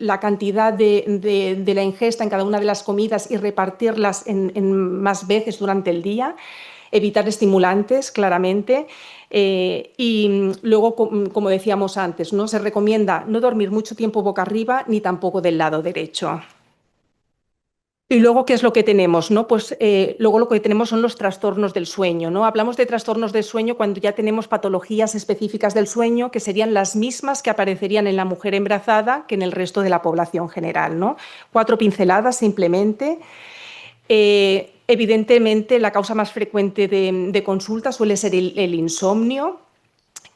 [SPEAKER 7] la cantidad de la ingesta en cada una de las comidas y repartirlas en más veces durante el día. Evitar estimulantes, claramente. Y luego, como decíamos antes, ¿no?, se recomienda no dormir mucho tiempo boca arriba ni tampoco del lado derecho. Y luego, ¿qué es lo que tenemos, no? Pues luego lo que tenemos son los trastornos del sueño, ¿no? Hablamos de trastornos del sueño cuando ya tenemos patologías específicas del sueño que serían las mismas que aparecerían en la mujer embarazada que en el resto de la población general, ¿no? 4 pinceladas simplemente. Evidentemente, la causa más frecuente de consulta suele ser el insomnio,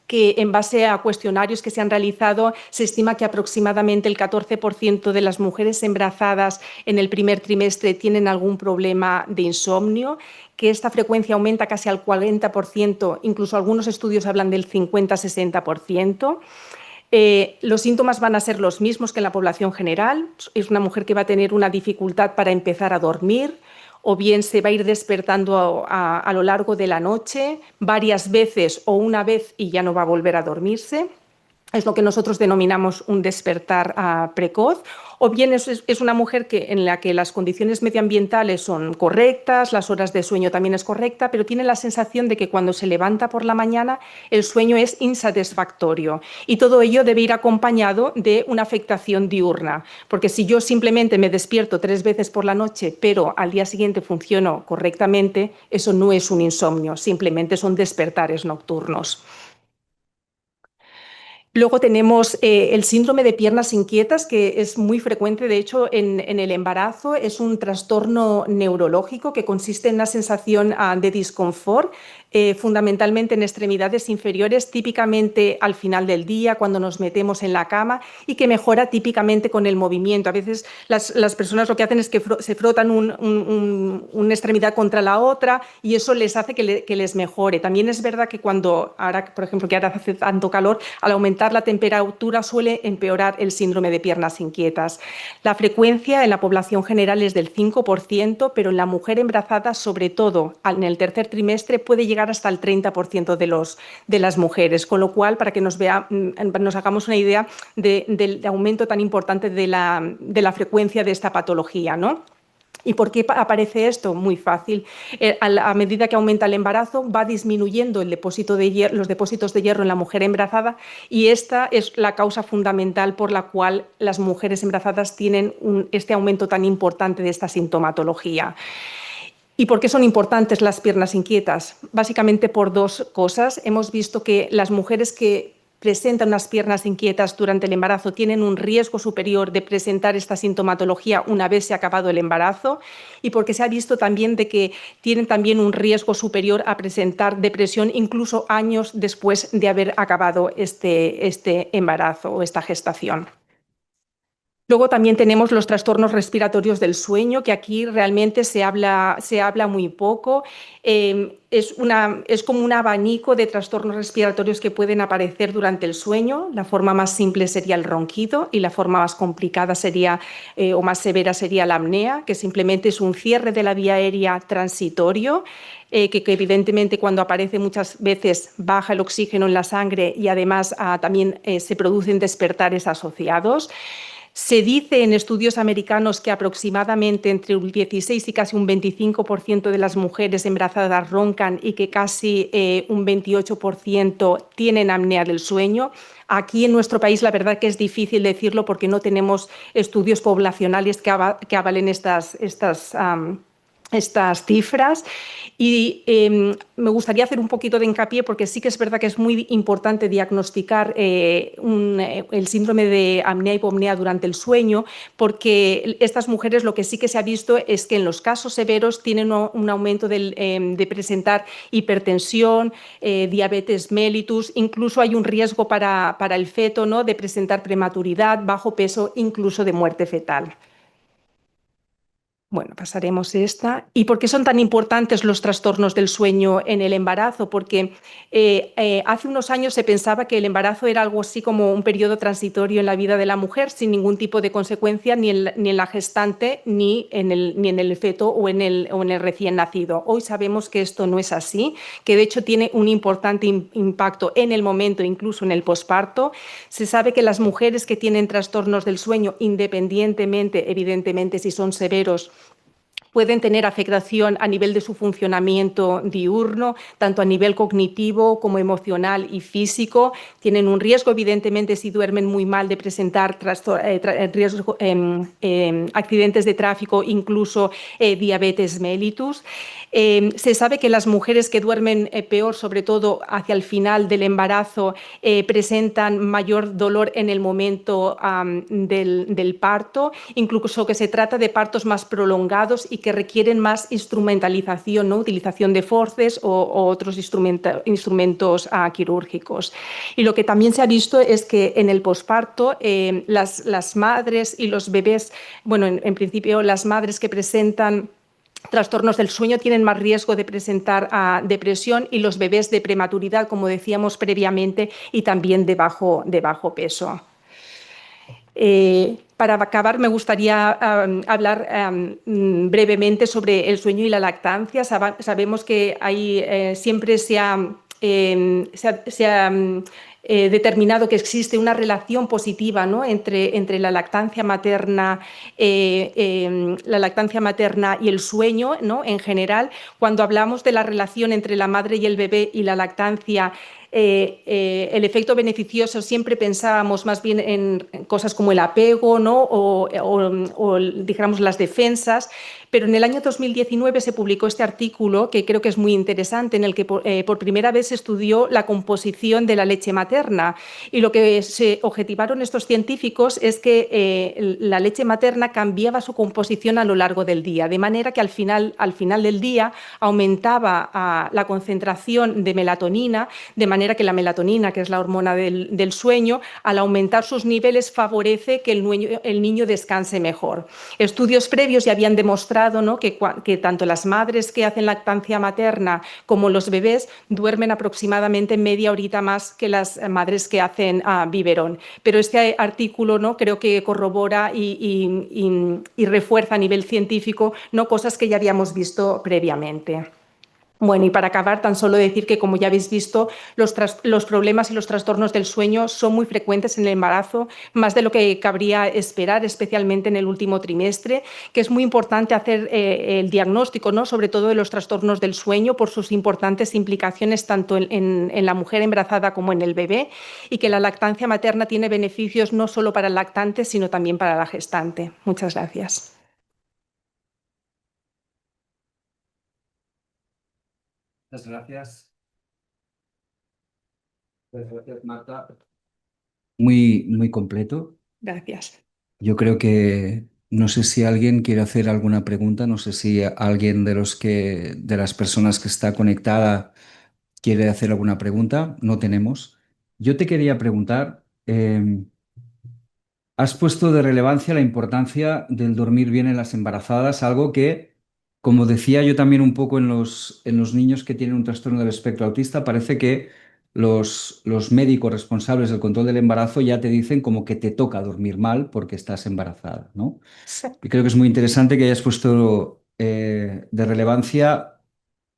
[SPEAKER 7] que en base a cuestionarios que se han realizado se estima que aproximadamente el 14% de las mujeres embarazadas en el primer trimestre tienen algún problema de insomnio, que esta frecuencia aumenta casi al 40%, incluso algunos estudios hablan del 50-60%. Los síntomas van a ser los mismos que en la población general. Es una mujer que va a tener una dificultad para empezar a dormir, o bien se va a ir despertando a lo largo de la noche varias veces o una vez y ya no va a volver a dormirse. Es lo que nosotros denominamos un despertar precoz, o bien es una mujer en la que las condiciones medioambientales son correctas, las horas de sueño también es correcta, pero tiene la sensación de que cuando se levanta por la mañana el sueño es insatisfactorio, y todo ello debe ir acompañado de una afectación diurna, porque si yo simplemente me despierto 3 veces por la noche, pero al día siguiente funciono correctamente, eso no es un insomnio, simplemente son despertares nocturnos. Luego tenemos el síndrome de piernas inquietas, que es muy frecuente, de hecho, en el embarazo. Es un trastorno neurológico que consiste en una sensación de disconfort, fundamentalmente en extremidades inferiores, típicamente al final del día, cuando nos metemos en la cama, y que mejora típicamente con el movimiento. A veces las personas lo que hacen es que se frotan una extremidad contra la otra y eso les hace que les mejore. También es verdad que ahora, por ejemplo, que ahora hace tanto calor, al aumentar la temperatura suele empeorar el síndrome de piernas inquietas. La frecuencia en la población general es del 5%, pero en la mujer embarazada, sobre todo en el tercer trimestre, puede llegar hasta el 30% de las mujeres, con lo cual, para que nos hagamos una idea del aumento tan importante de la frecuencia de esta patología, ¿no? ¿Y por qué aparece esto? Muy fácil. A medida que aumenta el embarazo, va disminuyendo los depósitos de hierro en la mujer embarazada, y esta es la causa fundamental por la cual las mujeres embarazadas tienen este aumento tan importante de esta sintomatología. ¿Y por qué son importantes las piernas inquietas? Básicamente por 2 cosas. Hemos visto que las mujeres que presentan unas piernas inquietas durante el embarazo tienen un riesgo superior de presentar esta sintomatología una vez se ha acabado el embarazo, y porque se ha visto también de que tienen también un riesgo superior a presentar depresión incluso años después de haber acabado este embarazo o esta gestación. Luego también tenemos los trastornos respiratorios del sueño, que aquí realmente se habla muy poco. Es como un abanico de trastornos respiratorios que pueden aparecer durante el sueño. La forma más simple sería el ronquido y la forma más complicada sería, o más severa sería la apnea, que simplemente es un cierre de la vía aérea transitorio, que evidentemente cuando aparece muchas veces baja el oxígeno en la sangre y además también se producen despertares asociados. Se dice en estudios americanos que aproximadamente entre un 16 y casi un 25% de las mujeres embarazadas roncan y que casi un 28% tienen apnea del sueño. Aquí en nuestro país la verdad que es difícil decirlo porque no tenemos estudios poblacionales que avalen estas cifras, y me gustaría hacer un poquito de hincapié porque sí que es verdad que es muy importante diagnosticar el síndrome de apnea-hipopnea durante el sueño, porque estas mujeres lo que sí que se ha visto es que en los casos severos tienen un aumento de presentar hipertensión, diabetes mellitus, incluso hay un riesgo para el feto, ¿no?, de presentar prematuridad, bajo peso, incluso de muerte fetal. Bueno, pasaremos esta. ¿Y por qué son tan importantes los trastornos del sueño en el embarazo? Porque hace unos años se pensaba que el embarazo era algo así como un periodo transitorio en la vida de la mujer, sin ningún tipo de consecuencia ni en la gestante, ni en el feto o en el recién nacido. Hoy sabemos que esto no es así, que de hecho tiene un importante impacto en el momento, incluso en el posparto. Se sabe que las mujeres que tienen trastornos del sueño, independientemente, evidentemente, si son severos, pueden tener afectación a nivel de su funcionamiento diurno, tanto a nivel cognitivo como emocional y físico. Tienen un riesgo, evidentemente, si duermen muy mal, de presentar accidentes de tráfico, incluso diabetes mellitus. Se sabe que las mujeres que duermen peor, sobre todo hacia el final del embarazo, presentan mayor dolor en el momento del parto, incluso que se trata de partos más prolongados y que requieren más instrumentalización, ¿no?, utilización de forceps o otros instrumentos quirúrgicos. Y lo que también se ha visto es que en el posparto las madres y los bebés, bueno, en principio las madres que presentan trastornos del sueño tienen más riesgo de presentar depresión, y los bebés de prematuridad, como decíamos previamente, y también de bajo peso. Para acabar, me gustaría hablar brevemente sobre el sueño y la lactancia. Sabemos que siempre se ha determinado que existe una relación positiva, ¿no?, entre la lactancia materna y el sueño, ¿no?, en general. Cuando hablamos de la relación entre la madre y el bebé y la lactancia, el efecto beneficioso, siempre pensábamos más bien en cosas como el apego, ¿no?, o dijéramos las defensas, pero en el año 2019 se publicó este artículo que creo que es muy interesante, en el que por primera vez se estudió la composición de la leche materna, y lo que se objetivaron estos científicos es que la leche materna cambiaba su composición a lo largo del día, de manera que al final del día aumentaba la concentración de melatonina, de manera que la melatonina, que es la hormona del sueño, al aumentar sus niveles favorece que el niño descanse mejor. Estudios previos ya habían demostrado, ¿no?, que tanto las madres que hacen lactancia materna como los bebés duermen aproximadamente media horita más que las madres que hacen biberón. Pero este artículo, ¿no?, creo que corrobora y refuerza a nivel científico, ¿no?, cosas que ya habíamos visto previamente. Bueno, y para acabar, tan solo decir que, como ya habéis visto, los problemas y los trastornos del sueño son muy frecuentes en el embarazo, más de lo que cabría esperar, especialmente en el último trimestre, que es muy importante hacer el diagnóstico, ¿no?, sobre todo de los trastornos del sueño, por sus importantes implicaciones tanto en la mujer embarazada como en el bebé, y que la lactancia materna tiene beneficios no solo para el lactante, sino también para la gestante. Muchas gracias.
[SPEAKER 4] Muchas gracias. Muchas gracias, Marta. muy, muy completo.
[SPEAKER 7] Gracias.
[SPEAKER 4] Yo creo que no sé si alguien quiere hacer alguna pregunta, no sé si alguien de las personas que está conectada quiere hacer alguna pregunta. No tenemos. Yo te quería preguntar, has puesto de relevancia la importancia del dormir bien en las embarazadas, algo que, como decía yo también un poco en los niños que tienen un trastorno del espectro autista, parece que los médicos responsables del control del embarazo ya te dicen como que te toca dormir mal porque estás embarazada, ¿no?
[SPEAKER 7] Sí.
[SPEAKER 4] Y creo que es muy interesante que hayas puesto de relevancia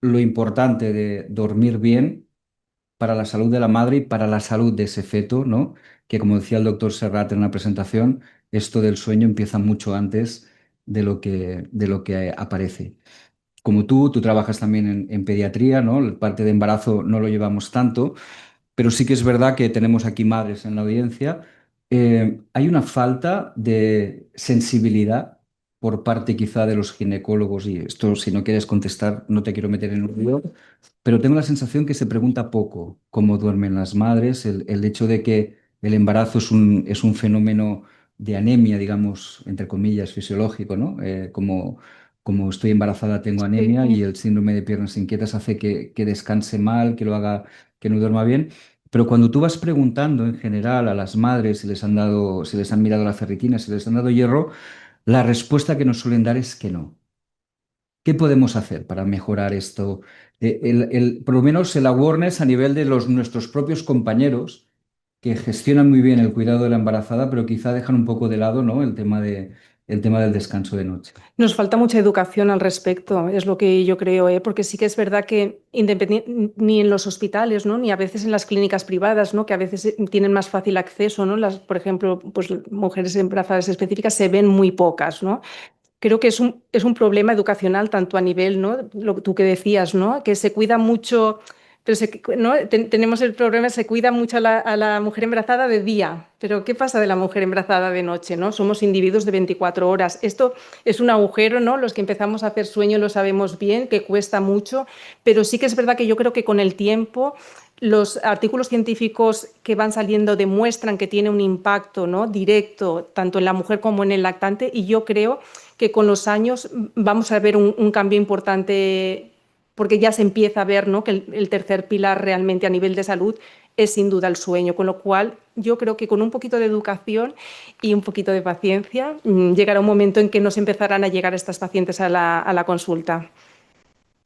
[SPEAKER 4] lo importante de dormir bien para la salud de la madre y para la salud de ese feto, ¿no? Que como decía el doctor Serrat en una presentación, esto del sueño empieza mucho antes de lo que aparece. Como tú trabajas también en pediatría, ¿no? La parte de embarazo no lo llevamos tanto, pero sí que es verdad que tenemos aquí madres en la audiencia. Hay una falta de sensibilidad por parte quizá de los ginecólogos, y esto si no quieres contestar no te quiero meter en un lío, pero tengo la sensación que se pregunta poco cómo duermen las madres, el hecho de que el embarazo es un fenómeno de anemia, digamos, entre comillas, fisiológico, ¿no? Como estoy embarazada tengo anemia y
[SPEAKER 7] Sí.
[SPEAKER 4] el síndrome de piernas inquietas hace que descanse mal, que lo haga, que no duerma bien. Pero cuando tú vas preguntando en general a las madres si les han dado, si les han mirado la ferritina, si les han dado hierro, la respuesta que nos suelen dar es que no. ¿Qué podemos hacer para mejorar esto? Por lo menos el awareness a nivel de nuestros propios compañeros que gestionan muy bien el cuidado de la embarazada, pero quizá dejan un poco de lado, ¿no? El tema del descanso de noche.
[SPEAKER 7] Nos falta mucha educación al respecto, es lo que yo creo, ¿eh? Porque sí que es verdad que ni en los hospitales, ¿no? Ni a veces en las clínicas privadas, ¿no? Que a veces tienen más fácil acceso, ¿no? Por ejemplo, pues mujeres embarazadas específicas se ven muy pocas, ¿no? Creo que es un problema educacional tanto a nivel, ¿no? Tú que decías, ¿no? Que se cuida mucho, pero ¿no? Tenemos el problema, se cuida mucho a la mujer embarazada de día, pero ¿qué pasa de la mujer embarazada de noche, ¿no? Somos individuos de 24 horas. Esto es un agujero, ¿no? Los que empezamos a hacer sueño lo sabemos bien, que cuesta mucho, pero sí que es verdad que yo creo que con el tiempo los artículos científicos que van saliendo demuestran que tiene un impacto, ¿no? Directo tanto en la mujer como en el lactante, y yo creo que con los años vamos a ver un cambio importante porque ya se empieza a ver, ¿no? Que el tercer pilar realmente a nivel de salud es sin duda el sueño, con lo cual yo creo que con un poquito de educación y un poquito de paciencia llegará un momento en que nos empezarán a llegar estas pacientes a la consulta.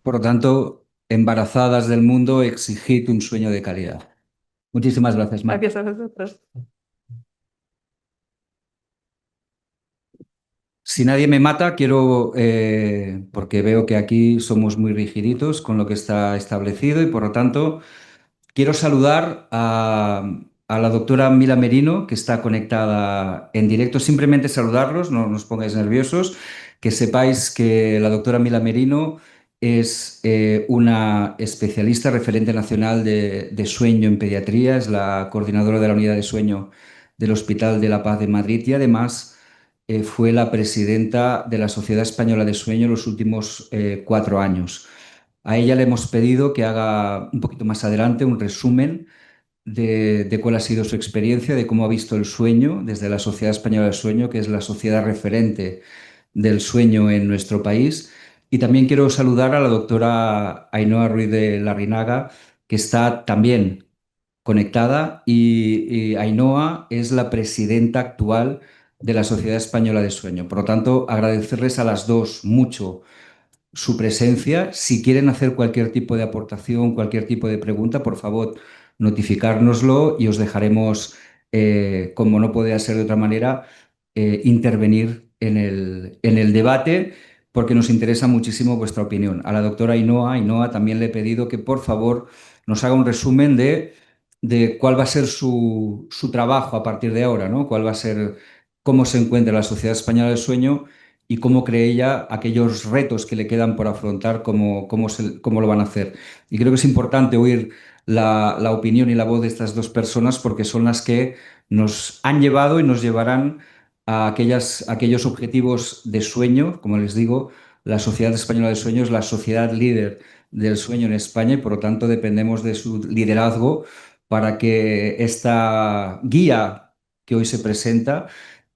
[SPEAKER 4] Por lo tanto, embarazadas del mundo, exigid un sueño de calidad. Muchísimas gracias, Marta.
[SPEAKER 7] Gracias a vosotros.
[SPEAKER 4] Si nadie me mata, quiero, porque veo que aquí somos muy rigiditos con lo que está establecido y por lo tanto quiero saludar a la doctora Mila Merino, que está conectada en directo. Simplemente saludarlos, no os pongáis nerviosos, que sepáis que la doctora Mila Merino es una especialista referente nacional de sueño en pediatría, es la coordinadora de la unidad de sueño del Hospital de la Paz de Madrid y además fue la presidenta de la Sociedad Española de Sueño los últimos 4 años. A ella le hemos pedido que haga un poquito más adelante un resumen de cuál ha sido su experiencia, de cómo ha visto el sueño desde la Sociedad Española del Sueño, que es la sociedad referente del sueño en nuestro país. Y también quiero saludar a la doctora Ainhoa Ruiz de Larrinaga, que está también conectada y Ainhoa es la presidenta actual de la Sociedad Española de Sueño. Por lo tanto, agradecerles a las dos mucho su presencia. Si quieren hacer cualquier tipo de aportación, cualquier tipo de pregunta, por favor, notificárnoslo y os dejaremos, como no podía ser de otra manera, intervenir en el debate porque nos interesa muchísimo vuestra opinión. A la doctora Ainhoa también le he pedido que por favor nos haga un resumen de cuál va a ser su trabajo a partir de ahora, ¿no? Cuál va a ser, cómo se encuentra la Sociedad Española del Sueño y cómo cree ella aquellos retos que le quedan por afrontar, cómo lo van a hacer. Y creo que es importante oír la opinión y la voz de estas dos personas porque son las que nos han llevado y nos llevarán a aquellos objetivos de sueño. Como les digo, la Sociedad Española de Sueño es la sociedad líder del sueño en España y por lo tanto dependemos de su liderazgo para que esta guía que hoy se presenta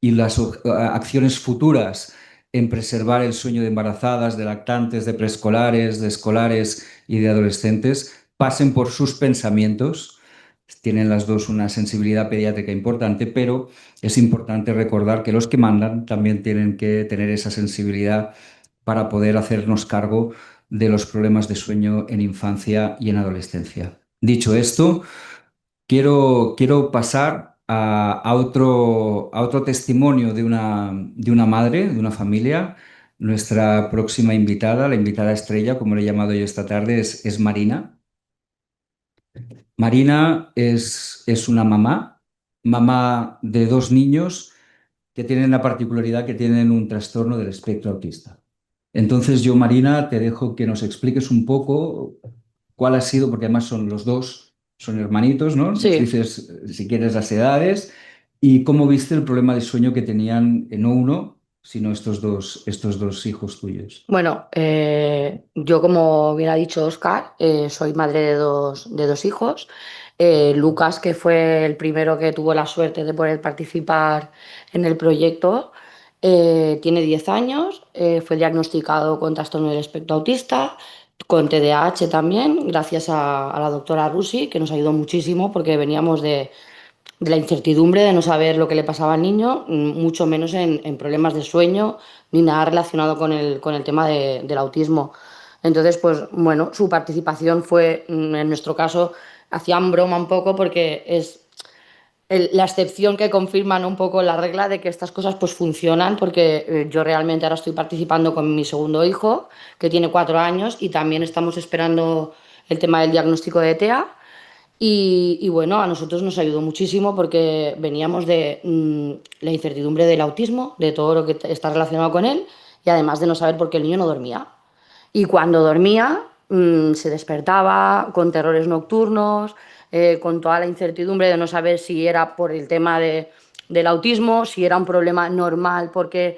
[SPEAKER 4] y las acciones futuras en preservar el sueño de embarazadas, de lactantes, de preescolares, de escolares y de adolescentes pasen por sus pensamientos. Tienen las dos una sensibilidad pediátrica importante, pero es importante recordar que los que mandan también tienen que tener esa sensibilidad para poder hacernos cargo de los problemas de sueño en infancia y en adolescencia. Dicho esto, quiero pasar a otro testimonio de una madre, de una familia. Nuestra próxima invitada, la invitada estrella, como le he llamado yo esta tarde, es Marina. Marina es una mamá de dos niños que tienen la particularidad que tienen un trastorno del espectro autista. Entonces yo, Marina, te dejo que nos expliques un poco cuál ha sido, porque además son los dos, son hermanitos, ¿no? Nos
[SPEAKER 5] Sí.
[SPEAKER 4] dices, si quieres, las edades y cómo viste el problema de sueño que tenían, no uno, sino estos dos hijos tuyos.
[SPEAKER 8] Bueno, yo como bien ha dicho Óscar, soy madre de dos hijos. Lucas, que fue el primero que tuvo la suerte de poder participar en el proyecto, tiene 10 años, fue diagnosticado con trastorno del espectro autista, con TDAH también, gracias a la doctora Rusi, que nos ayudó muchísimo porque veníamos de la incertidumbre de no saber lo que le pasaba al niño, mucho menos en problemas de sueño ni nada relacionado con el tema del autismo. Entonces, pues bueno, su participación fue, en nuestro caso, hacían broma un poco porque es la excepción que confirma, ¿no?, un poco la regla de que estas cosas pues funcionan, porque yo realmente ahora estoy participando con mi segundo hijo, que tiene 4 años, y también estamos esperando el tema del diagnóstico de TEA. Y bueno, a nosotros nos ayudó muchísimo porque veníamos de la incertidumbre del autismo, de todo lo que está relacionado con él, y además de no saber por qué el niño no dormía. Y cuando dormía, se despertaba con terrores nocturnos, con toda la incertidumbre de no saber si era por el tema del autismo, si era un problema normal porque,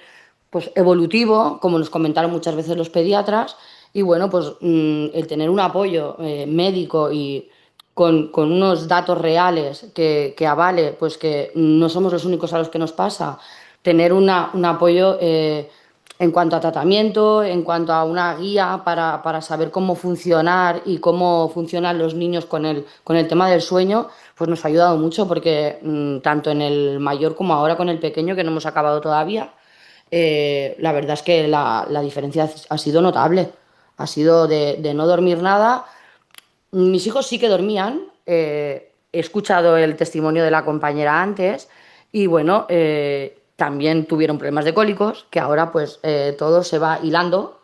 [SPEAKER 8] pues, evolutivo, como nos comentaron muchas veces los pediatras. Y bueno, pues el tener un apoyo médico y con unos datos reales que avale pues que no somos los únicos a los que nos pasa, tener un apoyo en cuanto a tratamiento, en cuanto a una guía para saber cómo funcionar y cómo funcionan los niños con el tema del sueño, pues nos ha ayudado mucho porque tanto en el mayor como ahora con el pequeño, que no hemos acabado todavía, la verdad es que la diferencia ha sido notable. Ha sido de no dormir nada. Mis hijos sí que dormían. He escuchado el testimonio de la compañera antes y bueno, también tuvieron problemas de cólicos, que ahora pues todo se va hilando.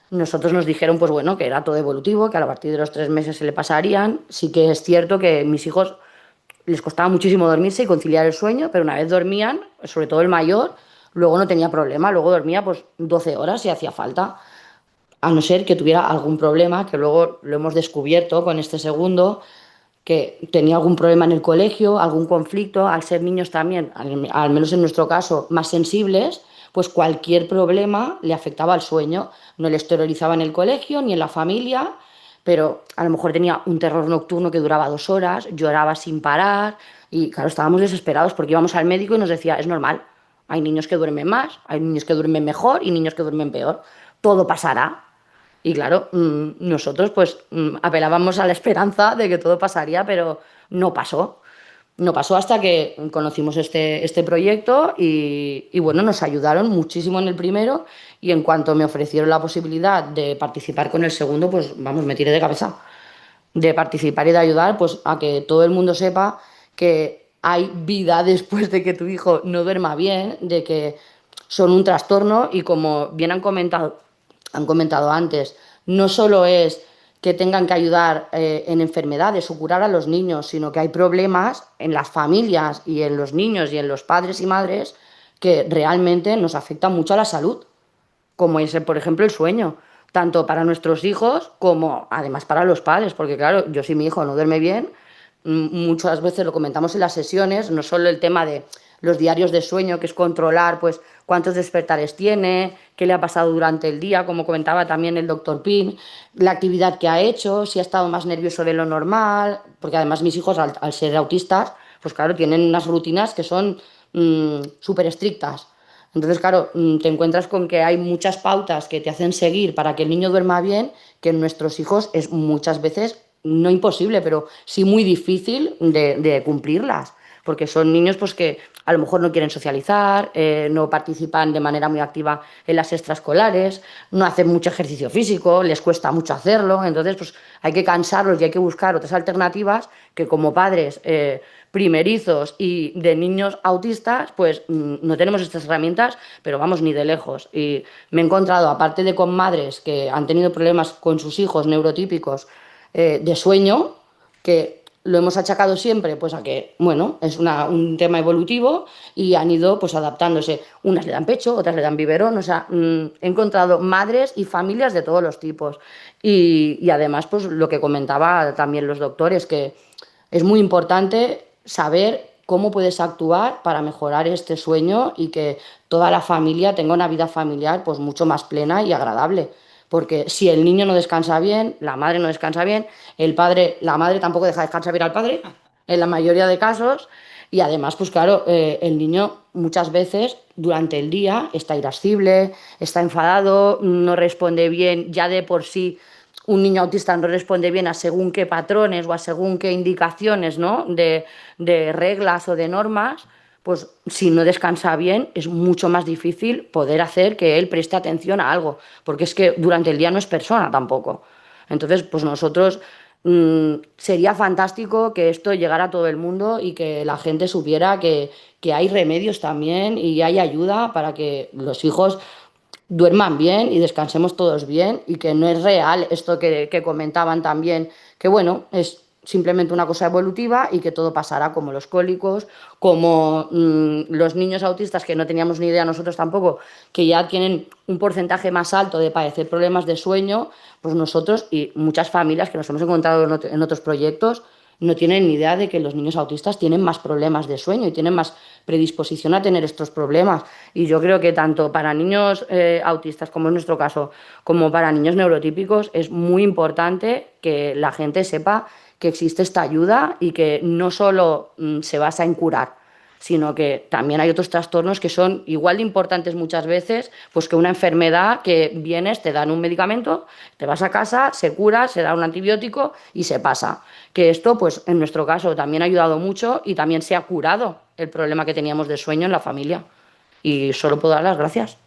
[SPEAKER 8] Nosotros nos dijeron pues bueno, que era todo evolutivo, que a partir de los 3 meses se le pasarían. Sí que es cierto que mis hijos les costaba muchísimo dormirse y conciliar el sueño, pero una vez dormían, sobre todo el mayor, luego no tenía problema, luego dormía pues 12 horas si hacía falta, a no ser que tuviera algún problema, que luego lo hemos descubierto con este segundo, que tenía algún problema en el colegio, algún conflicto, al ser niños también, al menos en nuestro caso, más sensibles, pues cualquier problema le afectaba al sueño. No le exteriorizaba en el colegio ni en la familia, pero a lo mejor tenía un terror nocturno que duraba 2 horas, lloraba sin parar y claro, estábamos desesperados porque íbamos al médico y nos decía, es normal, hay niños que duermen más, hay niños que duermen mejor y niños que duermen peor, todo pasará. Y claro, nosotros pues apelábamos a la esperanza de que todo pasaría, pero no pasó. No pasó hasta que conocimos este proyecto y bueno, nos ayudaron muchísimo en el primero y en cuanto me ofrecieron la posibilidad de participar con el segundo, pues vamos, me tiré de cabeza. De participar y de ayudar pues a que todo el mundo sepa que hay vida después de que tu hijo no duerma bien, de que son un trastorno y como bien han comentado antes, no solo es que tengan que ayudar en enfermedades o curar a los niños, sino que hay problemas en las familias y en los niños y en los padres y madres que realmente nos afectan mucho a la salud, como es, por ejemplo, el sueño, tanto para nuestros hijos como además para los padres, porque claro, yo si mi hijo no duerme bien, muchas veces lo comentamos en las sesiones, no solo el tema de los diarios de sueño, que es controlar pues cuántos despertares tiene, qué le ha pasado durante el día, como comentaba también el doctor Pin, la actividad que ha hecho, si ha estado más nervioso de lo normal, porque además mis hijos al ser autistas pues claro, tienen unas rutinas que son súper estrictas. Entonces, claro, te encuentras con que hay muchas pautas que te hacen seguir para que el niño duerma bien, que en nuestros hijos es muchas veces no imposible, pero sí muy difícil de cumplirlas, porque son niños pues que a lo mejor no quieren socializar, no participan de manera muy activa en las extraescolares, no hacen mucho ejercicio físico, les cuesta mucho hacerlo, entonces pues hay que cansarlos y hay que buscar otras alternativas que como padres primerizos y de niños autistas, pues no tenemos estas herramientas, pero vamos, ni de lejos. Y me he encontrado, aparte de con madres que han tenido problemas con sus hijos neurotípicos de sueño, que lo hemos achacado siempre pues a que, bueno, es un tema evolutivo y han ido pues adaptándose. Unas le dan pecho, otras le dan biberón, o sea, he encontrado madres y familias de todos los tipos. Y además, pues lo que comentaba también los doctores, que es muy importante saber cómo puedes actuar para mejorar este sueño y que toda la familia tenga una vida familiar pues mucho más plena y agradable. Porque si el niño no descansa bien, la madre no descansa bien, el padre, la madre tampoco deja descansar bien al padre, en la mayoría de casos. Y además, pues claro, el niño muchas veces durante el día está irascible, está enfadado, no responde bien, ya de por sí un niño autista no responde bien a según qué patrones o a según qué indicaciones, ¿no? de reglas o de normas, pues si no descansa bien es mucho más difícil poder hacer que él preste atención a algo, porque es que durante el día no es persona tampoco. Entonces, pues nosotros sería fantástico que esto llegara a todo el mundo y que la gente supiera que hay remedios también y hay ayuda para que los hijos duerman bien y descansemos todos bien y que no es real esto que comentaban también, que bueno, es simplemente una cosa evolutiva y que todo pasará como los cólicos, como los niños autistas que no teníamos ni idea nosotros tampoco, que ya tienen un porcentaje más alto de padecer problemas de sueño, pues nosotros y muchas familias que nos hemos encontrado en otros proyectos no tienen ni idea de que los niños autistas tienen más problemas de sueño y tienen más predisposición a tener estos problemas. Y yo creo que tanto para niños autistas, como en nuestro caso, como para niños neurotípicos, es muy importante que la gente sepa que existe esta ayuda y que no solo se basa en curar, sino que también hay otros trastornos que son igual de importantes muchas veces, pues que una enfermedad que vienes, te dan un medicamento, te vas a casa, se cura, se da un antibiótico y se pasa. Que esto, pues en nuestro caso, también ha ayudado mucho y también se ha curado el problema que teníamos de sueño en la familia. Y solo puedo dar las gracias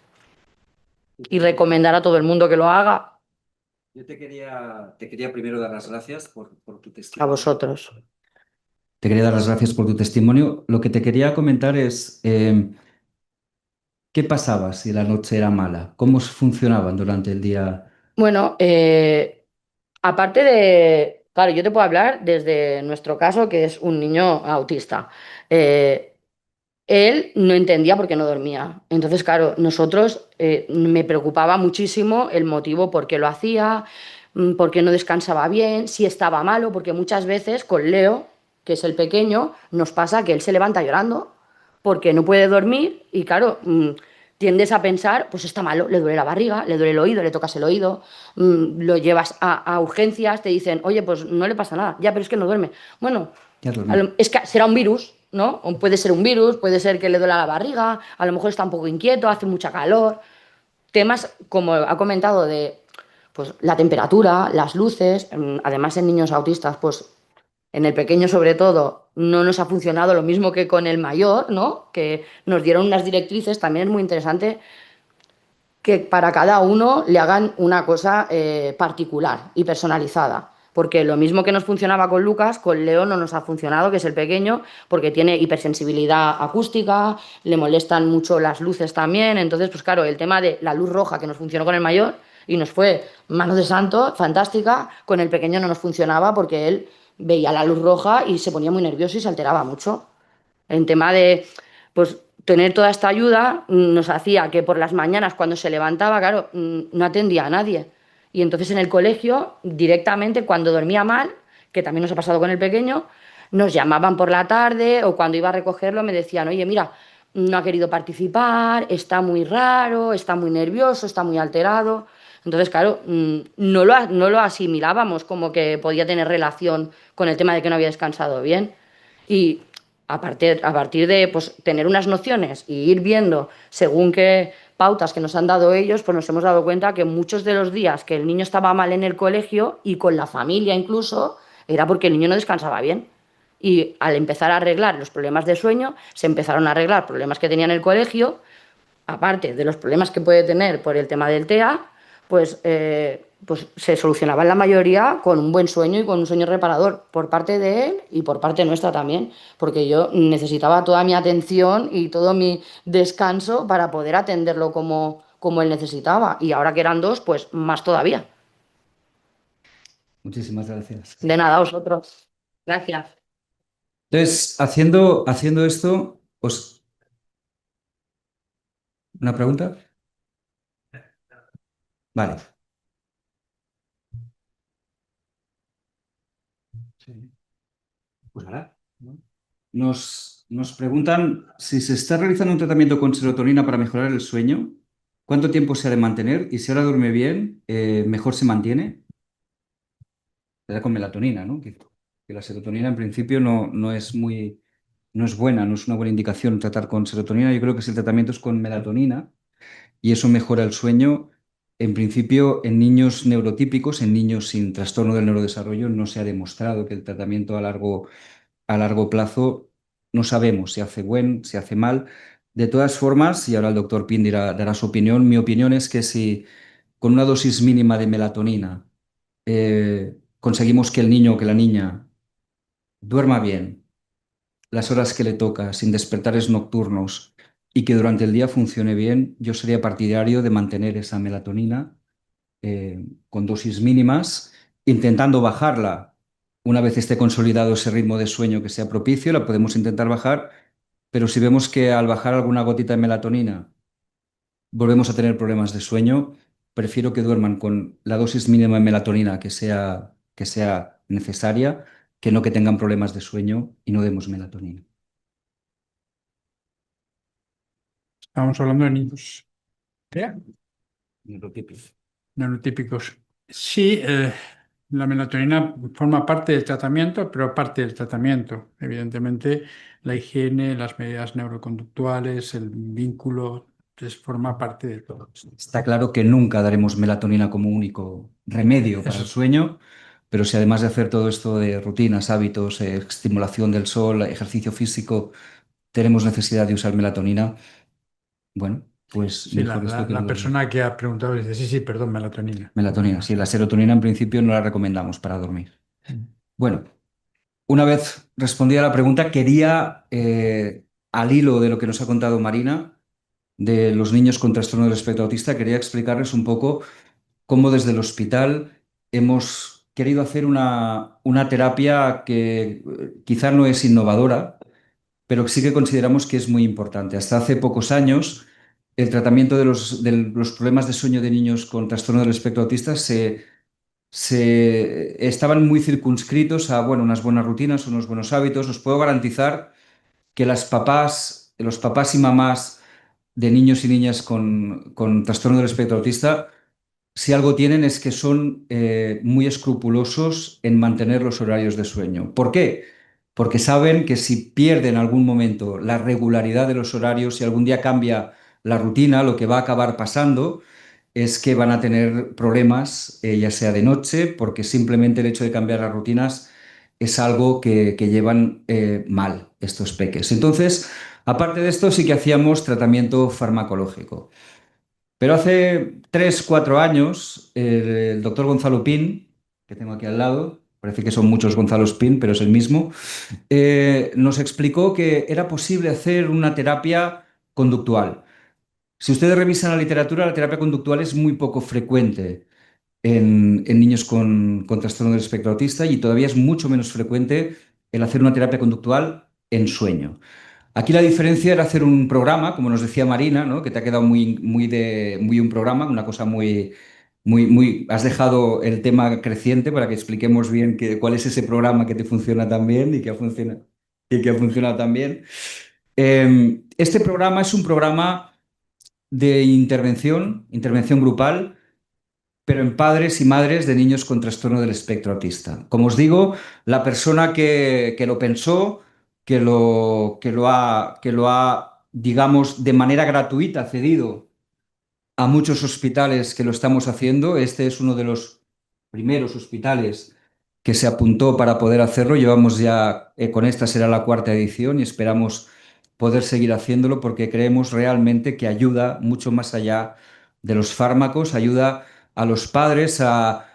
[SPEAKER 8] y recomendar a todo el mundo que lo haga.
[SPEAKER 4] Yo te quería primero dar las gracias por tu
[SPEAKER 8] A
[SPEAKER 4] testimonio.
[SPEAKER 8] vosotros.
[SPEAKER 4] Te quería dar las gracias por tu testimonio. Lo que te quería comentar es, ¿qué pasaba si la noche era mala? ¿Cómo funcionaban durante el día?
[SPEAKER 8] Bueno, aparte de, claro, yo te puedo hablar desde nuestro caso, que es un niño autista. Eh, Él no entendía por qué no dormía. Entonces, claro, nosotros me preocupaba muchísimo el motivo por qué lo hacía, por qué no descansaba bien, si estaba malo, porque muchas veces con Leo, que es el pequeño, nos pasa que él se levanta llorando porque no puede dormir y, claro, tiendes a pensar, pues está malo, le duele la barriga, le duele el oído, le tocas el oído, lo llevas a urgencias, te dicen, oye, pues no le pasa nada, ya, pero es que no duerme. Bueno,
[SPEAKER 4] Ya dormí.
[SPEAKER 8] es que será un virus, ¿no? O puede ser un virus, puede ser que le duela la barriga, a lo mejor está un poco inquieto, hace mucha calor. Temas, como ha comentado, de pues, la temperatura, las luces, además en niños autistas, pues en el pequeño sobre todo, no nos ha funcionado lo mismo que con el mayor, ¿no? Que nos dieron unas directrices, también es muy interesante que para cada uno le hagan una cosa particular y personalizada. Porque lo mismo que nos funcionaba con Lucas, con Leo no nos ha funcionado, que es el pequeño, porque tiene hipersensibilidad acústica, le molestan mucho las luces también. Entonces, pues claro, el tema de la luz roja que nos funcionó con el mayor y nos fue mano de santo, fantástica, con el pequeño no nos funcionaba porque él veía la luz roja y se ponía muy nervioso y se alteraba mucho. En tema de, pues, tener toda esta ayuda nos hacía que por las mañanas cuando se levantaba, claro, no atendía a nadie. Y entonces en el colegio, directamente cuando dormía mal, que también nos ha pasado con el pequeño, nos llamaban por la tarde o cuando iba a recogerlo me decían, oye, mira, no ha querido participar, está muy raro, está muy nervioso, está muy alterado. Entonces, claro, no lo asimilábamos como que podía tener relación con el tema de que no había descansado bien. Y a partir de pues, tener unas nociones y ir viendo según qué pautas que nos han dado ellos, pues nos hemos dado cuenta que muchos de los días que el niño estaba mal en el colegio y con la familia incluso, era porque el niño no descansaba bien. Y al empezar a arreglar los problemas de sueño, se empezaron a arreglar problemas que tenía en el colegio, aparte de los problemas que puede tener por el tema del TEA, pues se solucionaban la mayoría con un buen sueño y con un sueño reparador por parte de él y por parte nuestra también, porque yo necesitaba toda mi atención y todo mi descanso para poder atenderlo como él necesitaba. Y ahora que eran dos, pues más todavía.
[SPEAKER 4] Muchísimas gracias.
[SPEAKER 8] De nada, a vosotros. Gracias.
[SPEAKER 4] Entonces, haciendo esto, ¿una pregunta? Vale. Sí. Pues ahora, ¿no? Nos preguntan si se está realizando un tratamiento con serotonina para mejorar el sueño, ¿cuánto tiempo se ha de mantener? Y si ahora duerme bien, ¿mejor se mantiene? Se da con melatonina, ¿no? Que la serotonina en principio no es no es buena, no es una buena indicación tratar con serotonina. Yo creo que si el tratamiento es con melatonina y eso mejora el sueño, en principio en niños neurotípicos, en niños sin trastorno del neurodesarrollo, no se ha demostrado que el tratamiento a largo plazo no sabemos si hace buen, si hace mal. De todas formas, y ahora el doctor Pin dará su opinión, mi opinión es que si con una dosis mínima de melatonina conseguimos que el niño o que la niña duerma bien las horas que le toca, sin despertares nocturnos y que durante el día funcione bien, yo sería partidario de mantener esa melatonina con dosis mínimas, intentando bajarla. Una vez esté consolidado ese ritmo de sueño que sea propicio, la podemos intentar bajar, pero si vemos que al bajar alguna gotita de melatonina volvemos a tener problemas de sueño, prefiero que duerman con la dosis mínima de melatonina que sea necesaria, que no que tengan problemas de sueño y no demos melatonina.
[SPEAKER 6] Estamos hablando de niños
[SPEAKER 4] Neurotípico.
[SPEAKER 6] neurotípicos. Sí, la melatonina forma parte del tratamiento, pero parte del tratamiento. Evidentemente, la higiene, las medidas neuroconductuales, el vínculo, forma parte de todo.
[SPEAKER 4] Está claro que nunca daremos melatonina como único remedio para el sueño, pero si además de hacer todo esto de rutinas, hábitos, estimulación del sol, ejercicio físico, tenemos necesidad de usar melatonina, bueno, pues
[SPEAKER 6] Sí,
[SPEAKER 4] mejor esto que
[SPEAKER 6] la
[SPEAKER 4] no dormir.
[SPEAKER 6] persona que ha preguntado dice, sí, sí, perdón, melatonina.
[SPEAKER 4] Melatonina, sí, la serotonina en principio no la recomendamos para dormir. Bueno, una vez respondida la pregunta, quería, al hilo de lo que nos ha contado Marina, de los niños con trastorno del espectro autista, quería explicarles un poco cómo desde el hospital hemos querido hacer una terapia que quizá no es innovadora, pero sí que consideramos que es muy importante. Hasta hace pocos años, el tratamiento de los problemas de sueño de niños con trastorno del espectro autista estaban muy circunscritos a bueno, unas buenas rutinas, unos buenos hábitos. Os puedo garantizar que los papás y mamás de niños y niñas con trastorno del espectro autista, si algo tienen es que son muy escrupulosos en mantener los horarios de sueño. ¿Por qué? Porque saben que si pierden en algún momento la regularidad de los horarios, si algún día cambia la rutina, lo que va a acabar pasando es que van a tener problemas, ya sea de noche, porque simplemente el hecho de cambiar las rutinas es algo que llevan mal estos peques. Entonces, aparte de esto, sí que hacíamos tratamiento farmacológico. Pero hace 3, 4 años, el doctor Gonzalo Pin, que tengo aquí al lado, parece que son muchos Gonzalos Pin, pero es el mismo, nos explicó que era posible hacer una terapia conductual. Si ustedes revisan la literatura, la terapia conductual es muy poco frecuente en niños con trastorno del espectro autista y todavía es mucho menos frecuente el hacer una terapia conductual en sueño. Aquí la diferencia era hacer un programa, como nos decía Marina, ¿no? Que te ha quedado muy un programa, una cosa muy. Has dejado el tema creciente para que expliquemos bien cuál es ese programa que te funciona tan bien y que ha funcionado tan bien. Este programa es un programa de intervención grupal, pero en padres y madres de niños con trastorno del espectro autista. Como os digo, la persona que lo pensó que lo ha, digamos, de manera gratuita cedido a muchos hospitales que lo estamos haciendo. Este es uno de los primeros hospitales que se apuntó para poder hacerlo. Llevamos ya, con esta será la cuarta edición y esperamos poder seguir haciéndolo porque creemos realmente que ayuda mucho más allá de los fármacos, ayuda a los padres a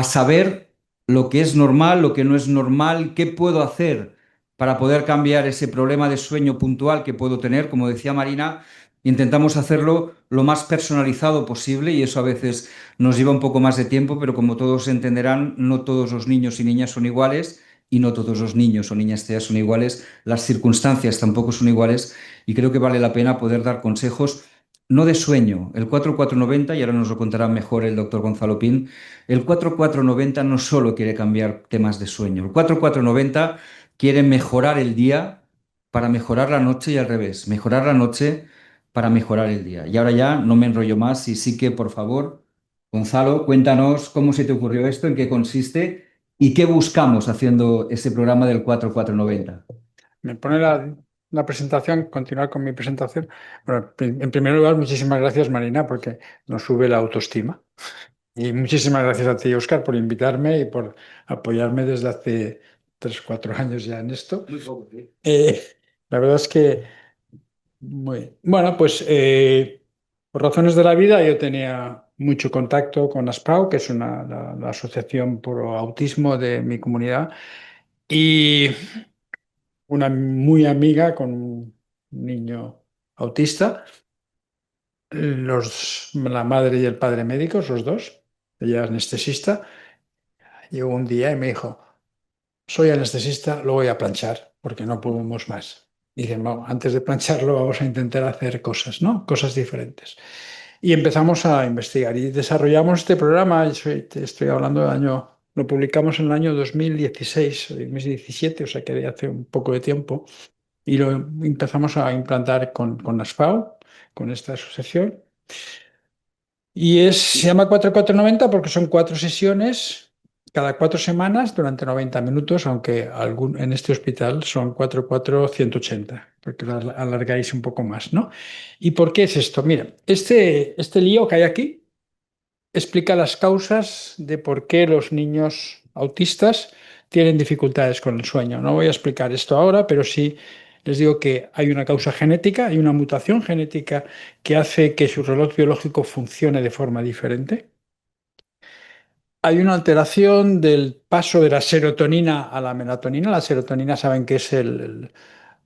[SPEAKER 4] saber lo que es normal, lo que no es normal, qué puedo hacer para poder cambiar ese problema de sueño puntual que puedo tener. Como decía Marina, intentamos hacerlo lo más personalizado posible y eso a veces nos lleva un poco más de tiempo, pero como todos entenderán, no todos los niños y niñas son iguales y no todos los niños o niñas TEA son iguales, las circunstancias tampoco son iguales y creo que vale la pena poder dar consejos no de sueño. El 4490, y ahora nos lo contará mejor el doctor Gonzalo Pin, el 4490 no solo quiere cambiar temas de sueño, el 4490 quiere mejorar el día para mejorar la noche y al revés, mejorar la noche para mejorar el día. Y ahora ya no me enrollo más y sí que, por favor, Gonzalo, cuéntanos cómo se te ocurrió esto, en qué consiste y qué buscamos haciendo ese programa del 4490.
[SPEAKER 6] Me pone la presentación, continuar con mi presentación. Bueno, en primer lugar, muchísimas gracias, Marina, porque nos sube la autoestima. Y muchísimas gracias a ti, Óscar, por invitarme y por apoyarme desde hace 3 o 4 años ya en esto.
[SPEAKER 4] Muy poco, ¿sí?
[SPEAKER 6] La verdad es que, bueno, pues por razones de la vida yo tenía mucho contacto con ASPAO, que es la asociación pro autismo de mi comunidad, y una muy amiga con un niño autista, la madre y el padre médicos, los dos, ella es anestesista, llegó un día y me dijo, soy anestesista, lo voy a planchar porque no podemos más. Y dicen, "Vamos, antes de plancharlo vamos a intentar hacer cosas, ¿no? Cosas diferentes". Y empezamos a investigar y desarrollamos este programa. Te estoy hablando del año, lo publicamos en el año 2016, 2017, o sea que de hace un poco de tiempo. Y lo empezamos a implantar con ASFAO, con esta asociación. Y se llama 4490 porque son 4 sesiones cada 4 semanas durante 90 minutos, aunque en este hospital son 180, porque lo alargáis un poco más, ¿no? ¿Y por qué es esto? Mira, este lío que hay aquí explica las causas de por qué los niños autistas tienen dificultades con el sueño. No voy a explicar esto ahora, pero sí les digo que hay una causa genética, hay una mutación genética que hace que su reloj biológico funcione de forma diferente. Hay una alteración del paso de la serotonina a la melatonina. La serotonina saben que es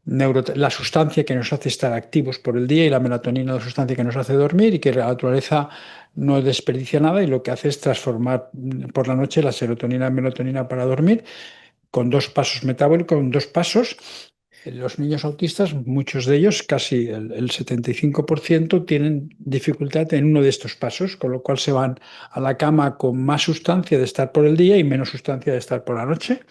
[SPEAKER 6] la sustancia que nos hace estar activos por el día y la melatonina la sustancia que nos hace dormir y que la naturaleza no desperdicia nada y lo que hace es transformar por la noche la serotonina en melatonina para dormir con 2 pasos metabólicos, con 2 pasos. Los niños autistas, muchos de ellos, casi el 75%, tienen dificultad en uno de estos pasos, con lo cual se van a la cama con más sustancia de estar por el día y menos sustancia de estar por la noche.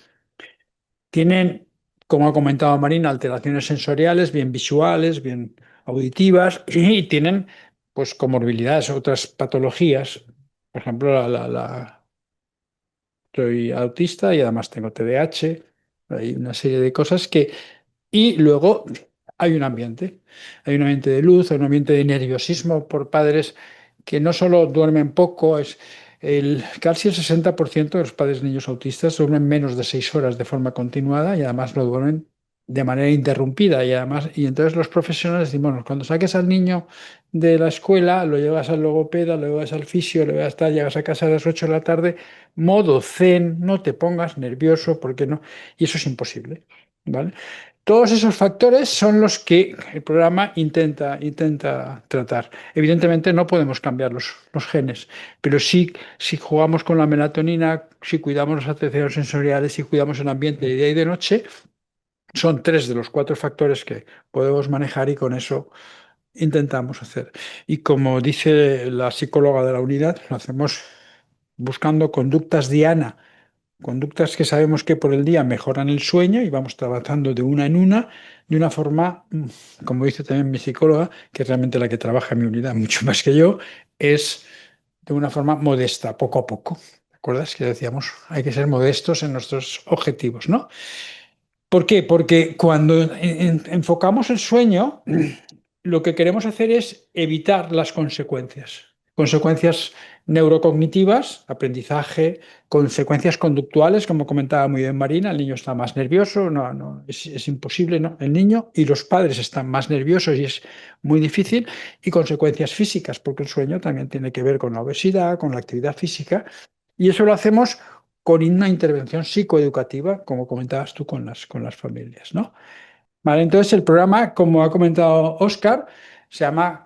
[SPEAKER 6] Tienen, como ha comentado Marina, alteraciones sensoriales, bien visuales, bien auditivas, y tienen pues comorbilidades, otras patologías. Por ejemplo, soy autista y además tengo TDAH. Hay una serie de cosas que y luego hay un ambiente de luz, hay un ambiente de nerviosismo por padres que no solo duermen poco, casi el 60% de los padres de niños autistas duermen menos de 6 horas de forma continuada y además lo duermen de manera interrumpida y entonces los profesionales dicen, bueno, cuando saques al niño de la escuela, lo llevas al logopeda, lo llevas al fisio, llegas a casa a las 8 de la tarde, modo zen, no te pongas nervioso, porque no, y eso es imposible, ¿vale? Todos esos factores son los que el programa intenta tratar. Evidentemente no podemos cambiar los genes, pero sí, si jugamos con la melatonina, si cuidamos los alteraciones sensoriales, si cuidamos el ambiente de día y de noche, son 3 de los 4 factores que podemos manejar y con eso intentamos hacer. Y como dice la psicóloga de la unidad, lo hacemos buscando conductas diana. Conductas que sabemos que por el día mejoran el sueño y vamos trabajando de una forma, como dice también mi psicóloga, que es realmente la que trabaja en mi unidad mucho más que yo, es de una forma modesta, poco a poco. ¿Te acuerdas que decíamos? Hay que ser modestos en nuestros objetivos, ¿no? ¿Por qué? Porque cuando enfocamos el sueño, lo que queremos hacer es evitar las consecuencias. Consecuencias neurocognitivas, aprendizaje, consecuencias conductuales, como comentaba muy bien Marina, el niño está más nervioso, es imposible, ¿no? El niño y los padres están más nerviosos y es muy difícil, y consecuencias físicas, porque el sueño también tiene que ver con la obesidad, con la actividad física, y eso lo hacemos con una intervención psicoeducativa, como comentabas tú con las familias, ¿no? Vale, entonces el programa, como ha comentado Óscar, se llama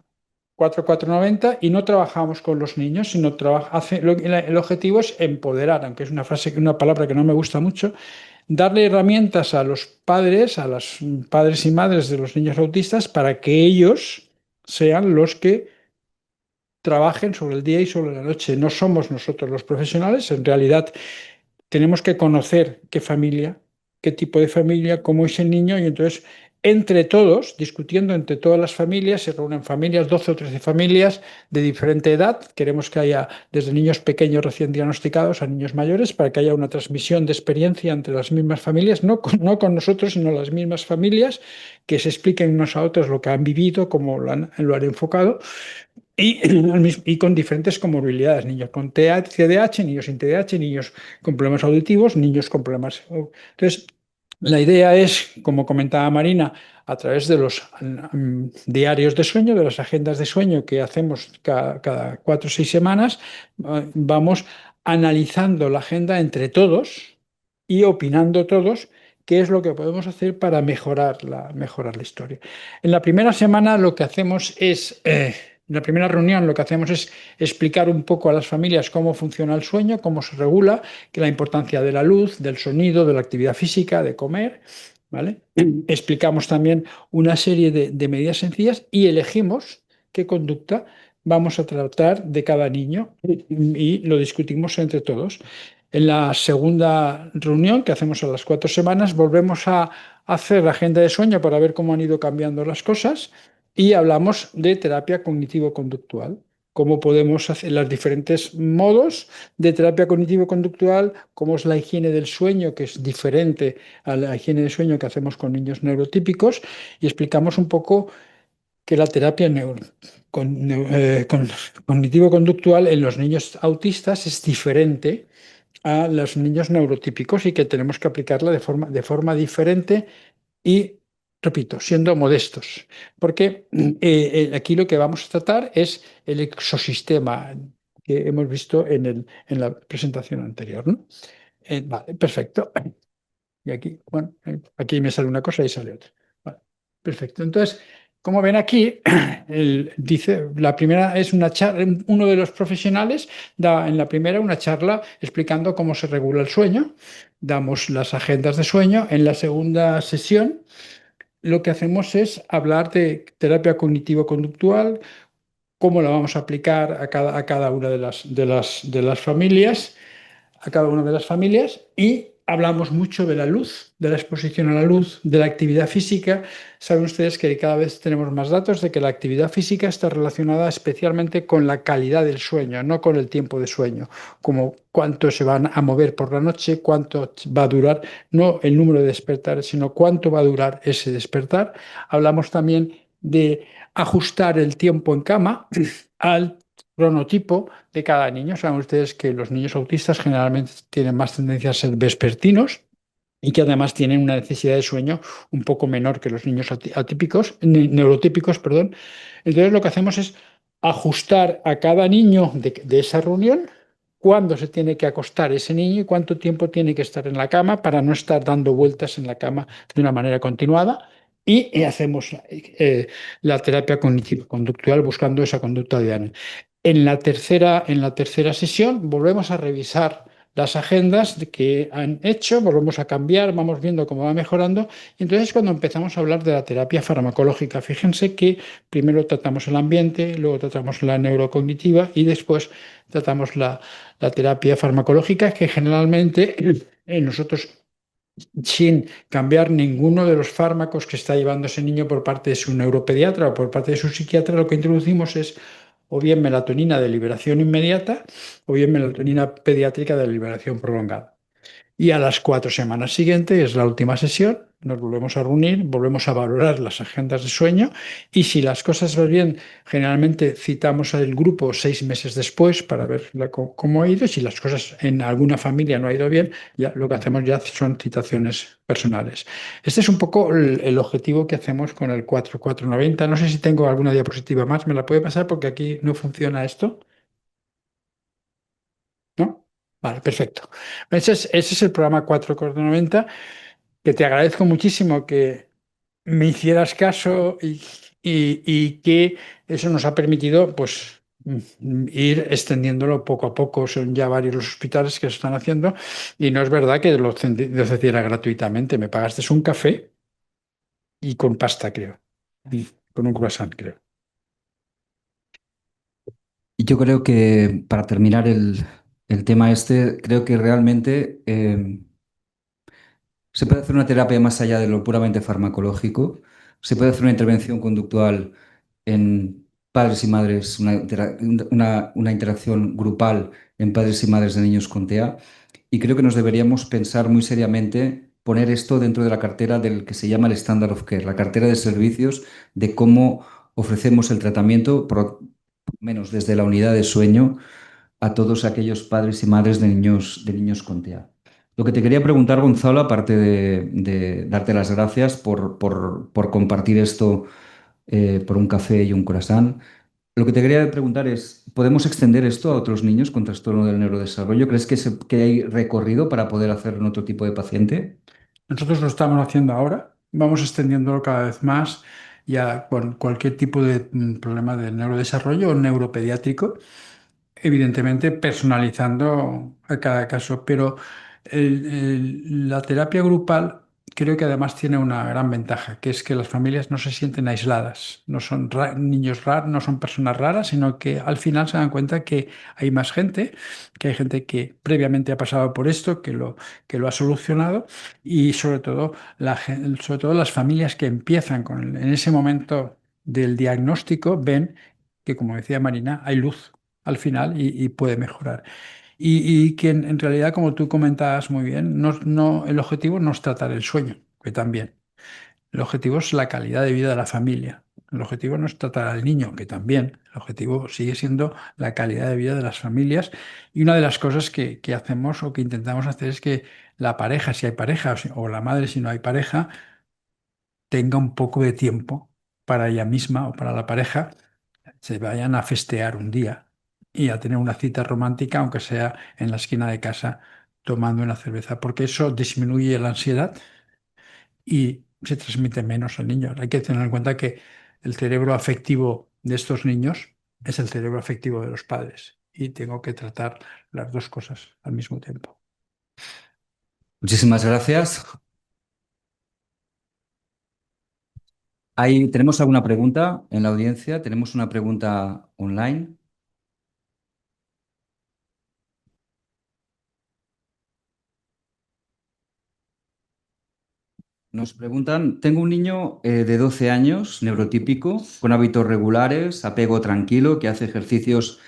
[SPEAKER 6] 4490 y no trabajamos con los niños, sino el objetivo es empoderar, aunque es una palabra que no me gusta mucho, darle herramientas a los padres, a los padres y madres de los niños autistas, para que ellos sean los que trabajen sobre el día y sobre la noche. No somos nosotros los profesionales, en realidad tenemos que conocer qué familia, qué tipo de familia, cómo es el niño, y entonces entre todos, discutiendo entre todas las familias, se reúnen familias, 12 o 13 familias de diferente edad. Queremos que haya desde niños pequeños recién diagnosticados a niños mayores, para que haya una transmisión de experiencia entre las mismas familias, no con nosotros, sino las mismas familias, que se expliquen unos a otros lo que han vivido, cómo lo han enfocado. Y con diferentes comorbilidades, niños con TDAH, niños sin TDAH, niños con problemas auditivos, niños con problemas. Entonces, la idea es, como comentaba Marina, a través de los diarios de sueño, de las agendas de sueño que hacemos cada 4 o 6 semanas, vamos analizando la agenda entre todos y opinando todos qué es lo que podemos hacer para mejorar la historia. En la primera semana lo que hacemos es... en la primera reunión lo que hacemos es explicar un poco a las familias cómo funciona el sueño, cómo se regula, que la importancia de la luz, del sonido, de la actividad física, de comer, ¿vale? Explicamos también una serie de medidas sencillas y elegimos qué conducta vamos a tratar de cada niño y lo discutimos entre todos. En la segunda reunión, que hacemos a las 4 semanas, volvemos a hacer la agenda de sueño para ver cómo han ido cambiando las cosas. Y hablamos de terapia cognitivo-conductual, cómo podemos hacer los diferentes modos de terapia cognitivo-conductual, cómo es la higiene del sueño, que es diferente a la higiene del sueño que hacemos con niños neurotípicos, y explicamos un poco que la terapia cognitivo-conductual en los niños autistas es diferente a los niños neurotípicos y que tenemos que aplicarla de forma diferente y, repito, siendo modestos, porque aquí lo que vamos a tratar es el ecosistema que hemos visto en la presentación anterior, ¿no? Vale, perfecto. Y aquí, bueno, aquí me sale una cosa y sale otra. Vale, perfecto. Entonces, como ven aquí, dice, la primera es una charla, uno de los profesionales da en la primera una charla explicando cómo se regula el sueño, damos las agendas de sueño. En la segunda sesión lo que hacemos es hablar de terapia cognitivo-conductual, cómo la vamos a aplicar a cada una de las familias, a cada una de las familias, y hablamos mucho de la luz, de la exposición a la luz, de la actividad física. Saben ustedes que cada vez tenemos más datos de que la actividad física está relacionada especialmente con la calidad del sueño, no con el tiempo de sueño, como cuánto se van a mover por la noche, cuánto va a durar, no el número de despertares, sino cuánto va a durar ese despertar. Hablamos también de ajustar el tiempo en cama al cronotipo de cada niño. Saben ustedes que los niños autistas generalmente tienen más tendencia a ser vespertinos y que además tienen una necesidad de sueño un poco menor que los niños neurotípicos, perdón. Entonces lo que hacemos es ajustar a cada niño de esa reunión cuándo se tiene que acostar ese niño y cuánto tiempo tiene que estar en la cama para no estar dando vueltas en la cama de una manera continuada. Y hacemos la terapia cognitivo-conductual buscando esa conducta diaria. En la tercera sesión volvemos a revisar las agendas que han hecho, volvemos a cambiar, vamos viendo cómo va mejorando, y entonces cuando empezamos a hablar de la terapia farmacológica. Fíjense que primero tratamos el ambiente, luego tratamos la neurocognitiva y después tratamos la terapia farmacológica, que generalmente nosotros, sin cambiar ninguno de los fármacos que está llevando ese niño por parte de su neuropediatra o por parte de su psiquiatra, lo que introducimos es o bien melatonina de liberación inmediata o bien melatonina pediátrica de liberación prolongada. Y a las 4 semanas siguientes, es la última sesión, nos volvemos a reunir, volvemos a valorar las agendas de sueño y si las cosas van bien, generalmente citamos al grupo 6 meses después para ver cómo ha ido. Si las cosas en alguna familia no ha ido bien, ya lo que hacemos ya son citaciones personales. Este es un poco el objetivo que hacemos con el 4490. No sé si tengo alguna diapositiva más, ¿me la puede pasar? Porque aquí no funciona esto. ¿No? Vale, perfecto. Ese es el programa 4490, que te agradezco muchísimo que me hicieras caso y que eso nos ha permitido pues ir extendiéndolo poco a poco. Son ya varios los hospitales que se están haciendo y no es verdad que lo hiciera gratuitamente. Me pagaste un café y con pasta, creo, y con un croissant, creo.
[SPEAKER 4] Y yo creo que para terminar el tema este, creo que realmente se puede hacer una terapia más allá de lo puramente farmacológico. Se puede hacer una intervención conductual en padres y madres, una interacción grupal en padres y madres de niños con TEA. Y creo que nos deberíamos pensar muy seriamente poner esto dentro de la cartera del que se llama el Standard of Care, la cartera de servicios de cómo ofrecemos el tratamiento, por lo menos desde la unidad de sueño, a todos aquellos padres y madres de niños con TEA. Lo que te quería preguntar, Gonzalo, aparte de darte las gracias por compartir esto por un café y un croissant, lo que te quería preguntar es, ¿podemos extender esto a otros niños con trastorno del neurodesarrollo? ¿Crees que hay recorrido para poder hacerlo en otro tipo de paciente?
[SPEAKER 6] Nosotros lo estamos haciendo ahora, vamos extendiéndolo cada vez más ya con cualquier tipo de problema de neurodesarrollo o neuropediátrico, evidentemente personalizando a cada caso, pero la terapia grupal creo que además tiene una gran ventaja, que es que las familias no se sienten aisladas, no son niños raros, no son personas raras, sino que al final se dan cuenta que hay más gente, que hay gente que previamente ha pasado por esto, que lo ha solucionado y sobre todo las familias que empiezan en ese momento del diagnóstico ven que, como decía Marina, hay luz al final y puede mejorar. Y que en realidad, como tú comentabas muy bien, el objetivo no es tratar el sueño, que también. El objetivo es la calidad de vida de la familia. El objetivo no es tratar al niño, que también. El objetivo sigue siendo la calidad de vida de las familias. Y una de las cosas que hacemos o que intentamos hacer es que la pareja, si hay pareja, o la madre, si no hay pareja, tenga un poco de tiempo para ella misma o para la pareja, se vayan a festear un día y a tener una cita romántica, aunque sea en la esquina de casa tomando una cerveza, porque eso disminuye la ansiedad y se transmite menos al niño. Hay que tener en cuenta que el cerebro afectivo de estos niños es el cerebro afectivo de los padres y tengo que tratar las dos cosas al mismo tiempo.
[SPEAKER 4] Muchísimas gracias. ¿Tenemos alguna pregunta en la audiencia? ¿Tenemos una pregunta online? Nos preguntan, tengo un niño de 12 años, neurotípico, con hábitos regulares, apego tranquilo, que hace ejercicios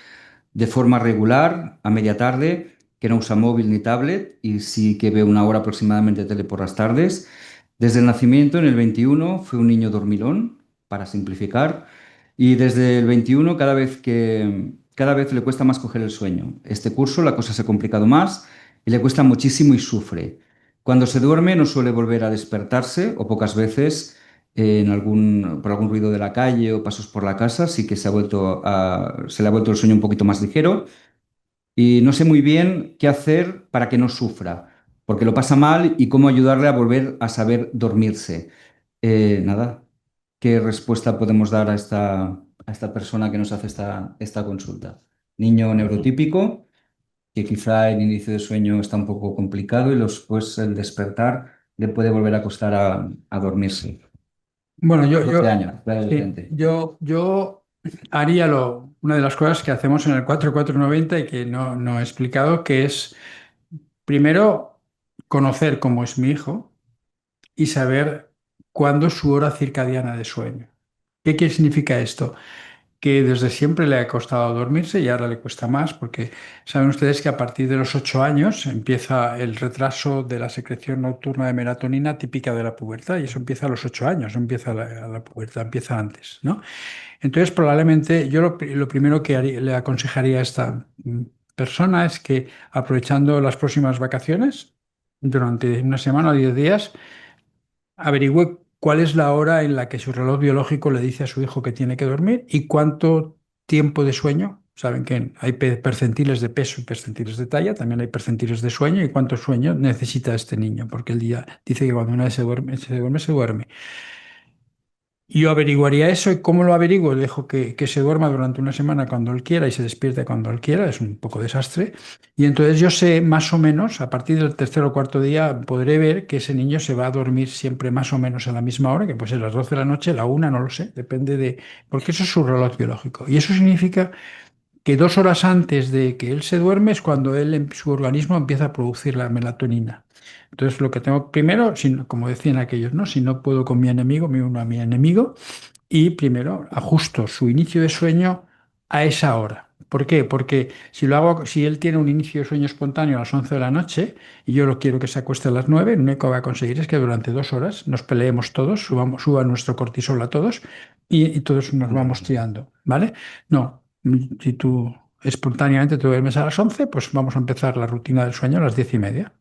[SPEAKER 4] de forma regular, a media tarde, que no usa móvil ni tablet y sí que ve una hora aproximadamente de tele por las tardes. Desde el nacimiento, en el 21, fue un niño dormilón, para simplificar, y desde el 21 cada vez le cuesta más coger el sueño. Este curso la cosa se ha complicado más y le cuesta muchísimo y sufre. Cuando se duerme no suele volver a despertarse o pocas veces por algún ruido de la calle o pasos por la casa, sí que se le ha vuelto el sueño un poquito más ligero y no sé muy bien qué hacer para que no sufra, porque lo pasa mal y cómo ayudarle a volver a saber dormirse. Nada, ¿qué respuesta podemos dar a esta persona que nos hace esta consulta? Niño neurotípico, que quizá el inicio de sueño está un poco complicado y después el despertar le puede volver a costar a dormirse.
[SPEAKER 6] Bueno,
[SPEAKER 4] 12 años,
[SPEAKER 6] sí,
[SPEAKER 4] adolescente.
[SPEAKER 6] yo haría una de las cosas que hacemos en el 4490 y que no he explicado, que es primero conocer cómo es mi hijo y saber cuándo es su hora circadiana de sueño. ¿Qué significa esto? que desde siempre le ha costado dormirse y ahora le cuesta más, porque saben ustedes que a partir de los 8 años empieza el retraso de la secreción nocturna de melatonina típica de la pubertad, y eso empieza a los 8 años, no empieza la pubertad, empieza antes, ¿no? Entonces, probablemente yo lo primero que le aconsejaría a esta persona es que, aprovechando las próximas vacaciones, durante una semana o 10 días, averigüe cuál es la hora en la que su reloj biológico le dice a su hijo que tiene que dormir y cuánto tiempo de sueño. Saben que hay percentiles de peso y percentiles de talla, también hay percentiles de sueño y cuánto sueño necesita este niño, porque el día dice que cuando una vez se duerme, se duerme, se duerme. Yo averiguaría eso. ¿Y cómo lo averiguo? Le dejo que se duerma durante una semana cuando él quiera y se despierte cuando él quiera. Es un poco desastre. Y entonces yo sé más o menos, a partir del tercer o cuarto día, podré ver que ese niño se va a dormir siempre más o menos a la misma hora, que puede ser las 12 de la noche, la 1, no lo sé, depende de... Porque eso es su reloj biológico. Y eso significa que 2 horas antes de que él se duerme es cuando su organismo empieza a producir la melatonina. Entonces, lo que tengo primero, como decían aquellos, ¿no? Si no puedo con mi enemigo, me uno a mi enemigo y primero ajusto su inicio de sueño a esa hora. ¿Por qué? Porque si él tiene un inicio de sueño espontáneo a las 11 de la noche y yo lo quiero que se acueste a las 9, lo único que va a conseguir es que durante 2 horas nos peleemos todos, suba nuestro cortisol a todos y todos nos vamos tirando, ¿vale? No, si tú espontáneamente te duermes a las 11, pues vamos a empezar la rutina del sueño a las 10:30.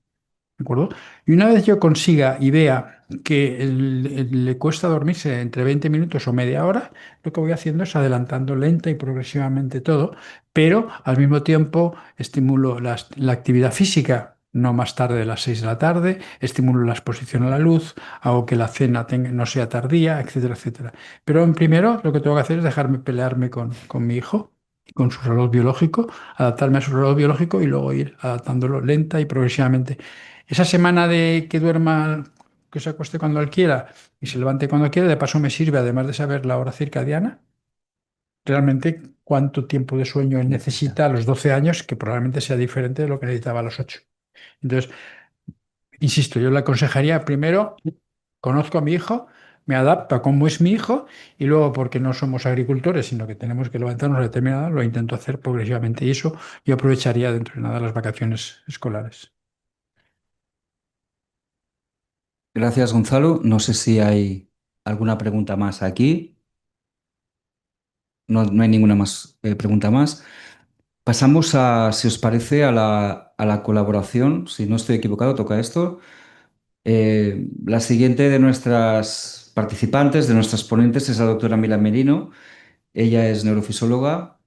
[SPEAKER 6] ¿De acuerdo? Y una vez yo consiga y vea que le cuesta dormirse entre 20 minutos o media hora, lo que voy haciendo es adelantando lenta y progresivamente todo, pero al mismo tiempo estimulo la actividad física, no más tarde de las 6 de la tarde, estimulo la exposición a la luz, hago que la cena no sea tardía, etcétera, etcétera. Pero en primero lo que tengo que hacer es dejarme pelearme con mi hijo, con su reloj biológico, adaptarme a su reloj biológico y luego ir adaptándolo lenta y progresivamente. Esa semana de que duerma, que se acueste cuando él quiera y se levante cuando quiera, de paso me sirve, además de saber la hora circadiana, realmente cuánto tiempo de sueño él necesita a los 12 años, que probablemente sea diferente de lo que necesitaba a los 8. Entonces, insisto, yo le aconsejaría primero, conozco a mi hijo, me adapto a cómo es mi hijo y luego, porque no somos agricultores, sino que tenemos que levantarnos a determinada hora, lo intento hacer progresivamente y eso yo aprovecharía dentro de nada las vacaciones escolares.
[SPEAKER 4] Gracias, Gonzalo. No sé si hay alguna pregunta más aquí. No, no hay ninguna más pregunta más. Pasamos si os parece, a la colaboración. Si no estoy equivocado, toca esto. La siguiente de nuestras participantes, de nuestras ponentes, es la doctora Mila Merino. Ella es neurofisióloga,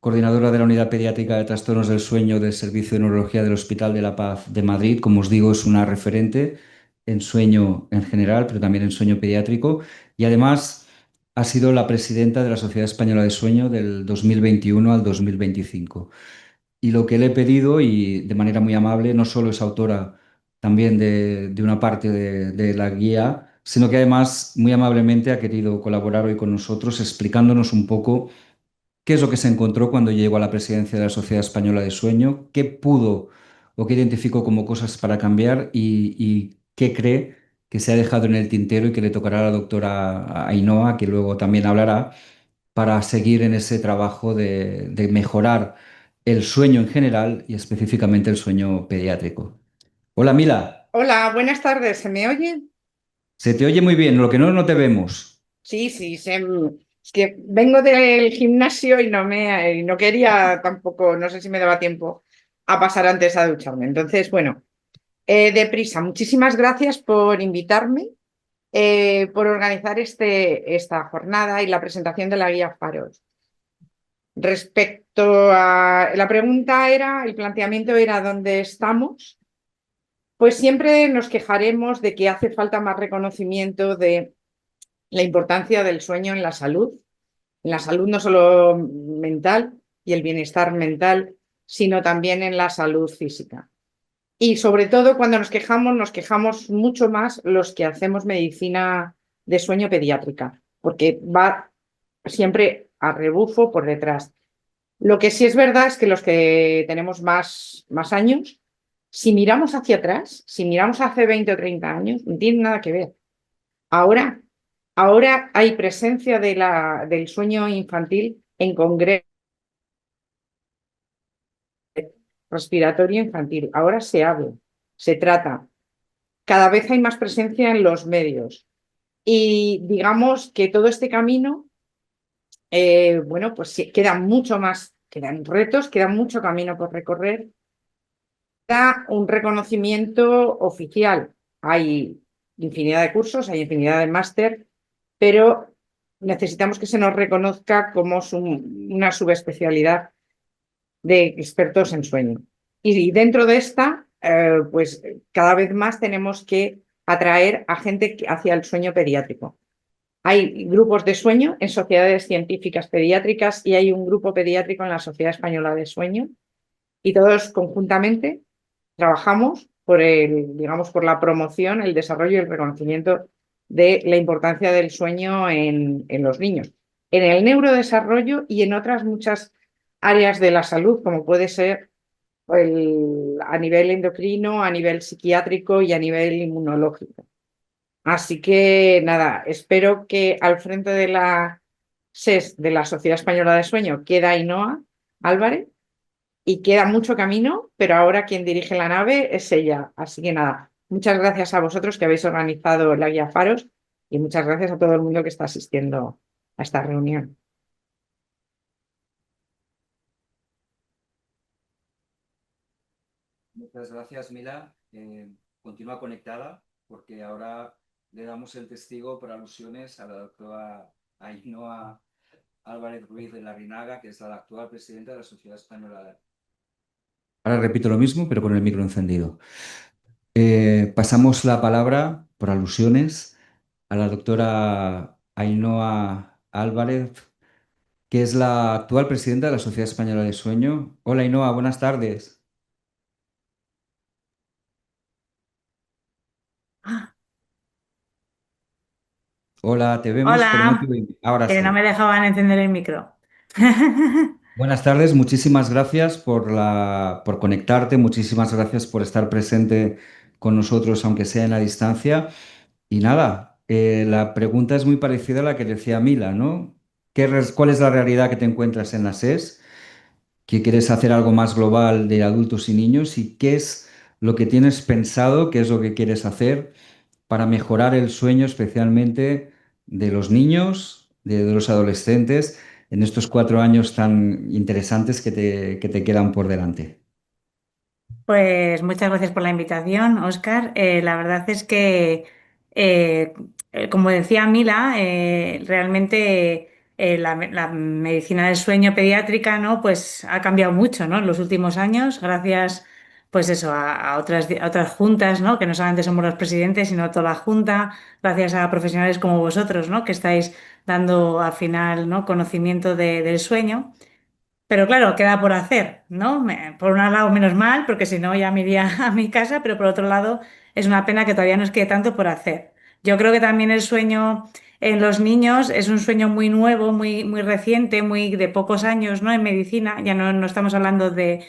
[SPEAKER 4] coordinadora de la Unidad Pediátrica de Trastornos del Sueño del Servicio de Neurología del Hospital de la Paz de Madrid. Como os digo, es una referente en sueño en general, pero también en sueño pediátrico. Y además ha sido la presidenta de la Sociedad Española de Sueño del 2021 al 2025. Y lo que le he pedido, y de manera muy amable, no solo es autora también de una parte de la guía, sino que además muy amablemente ha querido colaborar hoy con nosotros explicándonos un poco qué es lo que se encontró cuando llegó a la presidencia de la Sociedad Española de Sueño, qué pudo o qué identificó como cosas para cambiar y qué cree que se ha dejado en el tintero y que le tocará a la doctora Ainhoa, que luego también hablará, para seguir en ese trabajo de mejorar el sueño en general y específicamente el sueño pediátrico. Hola, Mila.
[SPEAKER 9] Hola, buenas tardes. ¿Se me oye?
[SPEAKER 4] Se te oye muy bien, lo que no te vemos.
[SPEAKER 9] Sí, sí, es que vengo del gimnasio y no quería tampoco, no sé si me daba tiempo a pasar antes a ducharme. Entonces, bueno, deprisa, muchísimas gracias por invitarme, por organizar esta jornada y la presentación de la guía Faros. Respecto a la pregunta el planteamiento era ¿dónde estamos? Pues siempre nos quejaremos de que hace falta más reconocimiento de la importancia del sueño en la salud no solo mental y el bienestar mental, sino también en la salud física. Y sobre todo cuando nos quejamos mucho más los que hacemos medicina de sueño pediátrica, porque va siempre a rebufo por detrás. Lo que sí es verdad es que los que tenemos más años, si miramos hacia atrás, si miramos hace 20 o 30 años, no tiene nada que ver. Ahora hay presencia del sueño infantil en congreso respiratorio infantil. Ahora se habla, se trata. Cada vez hay más presencia en los medios. Y digamos que todo este camino, bueno, pues sí, queda mucho más, quedan retos, queda mucho camino por recorrer. Da un reconocimiento oficial. Hay infinidad de cursos, hay infinidad de máster, pero necesitamos que se nos reconozca como una subespecialidad de expertos en sueño. Y dentro de esta, pues cada vez más tenemos que atraer a gente hacia el sueño pediátrico. Hay grupos de sueño en sociedades científicas pediátricas y hay un grupo pediátrico en la Sociedad Española de Sueño y todos conjuntamente trabajamos por digamos, por la promoción, el desarrollo y el reconocimiento de la importancia del sueño en los niños, en el neurodesarrollo y en otras muchas áreas de la salud, como puede ser a nivel endocrino, a nivel psiquiátrico y a nivel inmunológico. Así que nada, espero que al frente de la SES de la Sociedad Española de Sueño queda Ainhoa Álvarez y queda mucho camino, pero ahora quien dirige la nave es ella. Así que nada, muchas gracias a vosotros que habéis organizado la guía Faros y muchas gracias a todo el mundo que está asistiendo a esta reunión.
[SPEAKER 4] Muchas gracias, Mila. Continúa conectada porque ahora le damos el testigo por alusiones a la doctora Ainhoa Álvarez Ruiz de Larrinaga, que es la actual presidenta de la Sociedad Española. Ahora repito lo mismo, pero con el micro encendido. Pasamos la palabra, por alusiones, a la doctora Ainhoa Álvarez, que es la actual presidenta de la Sociedad Española de Sueño. Hola, Ainhoa, buenas tardes. Hola, te vemos, pero no te
[SPEAKER 10] Hola,
[SPEAKER 4] oímos. Ahora
[SPEAKER 10] que no
[SPEAKER 4] sí.
[SPEAKER 10] me dejaban encender el micro.
[SPEAKER 4] Buenas tardes, muchísimas gracias por conectarte, muchísimas gracias por estar presente con nosotros, aunque sea en la distancia. Y nada, la pregunta es muy parecida a la que decía Mila, ¿no? ¿Cuál es la realidad que te encuentras en la SES? ¿Que quieres hacer algo más global de adultos y niños? ¿Y qué es lo que tienes pensado, qué es lo que quieres hacer para mejorar el sueño especialmente de los niños, de los adolescentes, en estos 4 años tan interesantes que te quedan por delante?
[SPEAKER 10] Pues muchas gracias por la invitación, Óscar. La verdad es que, eh, como decía Mila, realmente la medicina del sueño pediátrica, ¿no? Pues ha cambiado mucho, ¿no? En los últimos años, gracias, pues eso, a otras juntas, ¿no? Que no solamente somos los presidentes, sino toda la junta, gracias a profesionales como vosotros, ¿no? Que estáis dando al final, ¿no? Conocimiento del sueño. Pero claro, queda por hacer, ¿no? Por un lado, menos mal, porque si no ya me iría a mi casa, pero por otro lado, es una pena que todavía nos quede tanto por hacer. Yo creo que también el sueño en los niños es un sueño muy nuevo, muy reciente, muy de pocos años, ¿no? En medicina, ya no estamos hablando de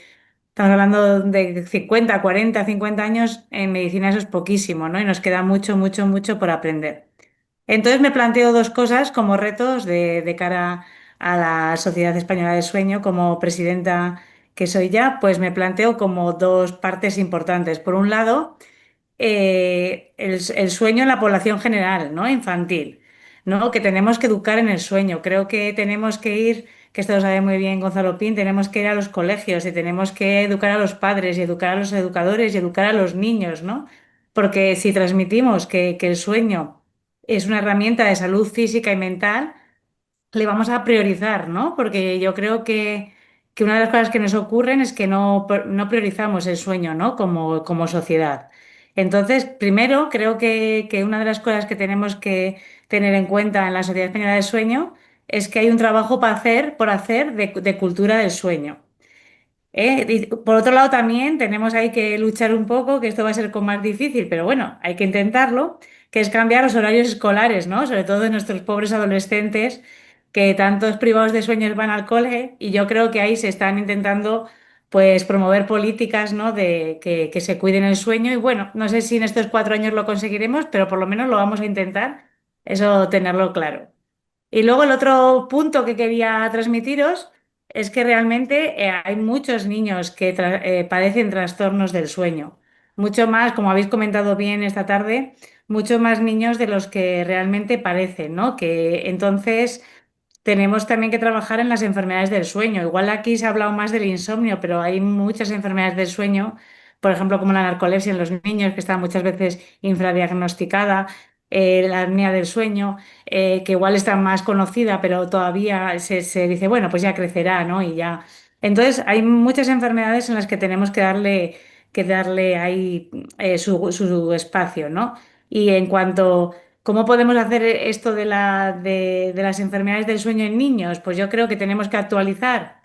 [SPEAKER 10] 50, 40, 50 años, en medicina eso es poquísimo, ¿no? Y nos queda mucho, mucho, mucho por aprender. Entonces me planteo dos cosas como retos de cara a la Sociedad Española de Sueño, como presidenta que soy ya, pues me planteo como dos partes importantes. Por un lado, el sueño en la población general, ¿no? Infantil, ¿no? Que tenemos que educar en el sueño. Creo que tenemos que ir, que esto lo sabe muy bien Gonzalo Pin, tenemos que ir a los colegios y tenemos que educar a los padres y educar a los educadores y educar a los niños, ¿no? Porque si transmitimos que el sueño es una herramienta de salud física y mental, le vamos a priorizar, ¿no? Porque yo creo que una de las cosas que nos ocurren es que no priorizamos el sueño, ¿no? Como sociedad. Entonces, primero, creo que una de las cosas que tenemos que tener en cuenta en la Sociedad Española del Sueño es que hay un trabajo por hacer de cultura del sueño. Y por otro lado, también tenemos ahí que luchar un poco, que esto va a ser con más difícil, pero bueno, hay que intentarlo, que es cambiar los horarios escolares, ¿no? Sobre todo de nuestros pobres adolescentes, que tantos privados de sueños van al cole, y yo creo que ahí se están intentando, pues, promover políticas, ¿no? De que se cuiden el sueño, y bueno, no sé si en estos 4 años lo conseguiremos, pero por lo menos lo vamos a intentar, eso tenerlo claro. Y luego el otro punto que quería transmitiros es que realmente hay muchos niños que padecen trastornos del sueño. Mucho más, como habéis comentado bien esta tarde, mucho más niños de los que realmente parecen, ¿no? Que entonces tenemos también que trabajar en las enfermedades del sueño. Igual aquí se ha hablado más del insomnio, pero hay muchas enfermedades del sueño, por ejemplo, como la narcolepsia en los niños, que está muchas veces infradiagnosticada, la apnea del sueño, que igual está más conocida, pero todavía se dice, bueno, pues ya crecerá, ¿no? Y ya. Entonces, hay muchas enfermedades en las que tenemos que darle ahí su espacio, ¿no? Y en cuanto ¿cómo podemos hacer esto de las enfermedades del sueño en niños? Pues yo creo que tenemos que actualizar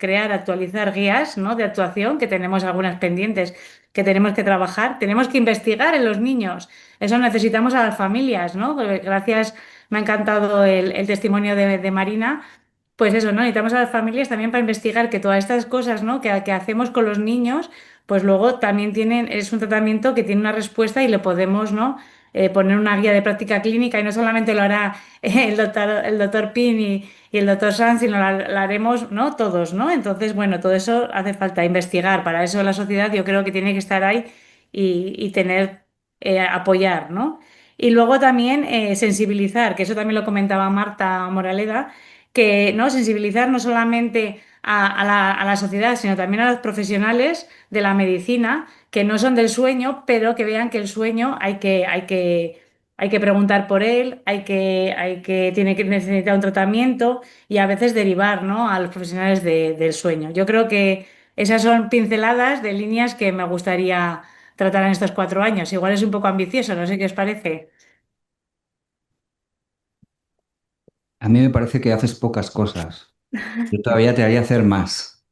[SPEAKER 10] guías, ¿no? De actuación, que tenemos algunas pendientes que tenemos que trabajar. Tenemos que investigar en los niños. Eso necesitamos a las familias, ¿no? Porque gracias, me ha encantado el testimonio de Marina. Pues eso, ¿no? Necesitamos a las familias también para investigar que todas estas cosas, ¿no? que hacemos con los niños, pues luego también es un tratamiento que tiene una respuesta y le podemos, ¿no? Poner una guía de práctica clínica y no solamente lo hará el doctor Pin y el doctor Sanz, sino la haremos, ¿no? Todos, ¿no? Entonces, bueno, todo eso hace falta investigar. Para eso la sociedad yo creo que tiene que estar ahí y tener, apoyar, ¿no? Y luego también sensibilizar, que eso también lo comentaba Marta Moraleda, que no sensibilizar no solamente a la sociedad, sino también a los profesionales de la medicina que no son del sueño, pero que vean que el sueño hay que preguntar por él, tiene que necesitar un tratamiento y a veces derivar, ¿no? A los profesionales del sueño. Yo creo que esas son pinceladas de líneas que me gustaría tratar en estos 4 años. Igual es un poco ambicioso, no sé qué os parece.
[SPEAKER 4] A mí me parece que haces pocas cosas. Yo todavía te haría hacer más,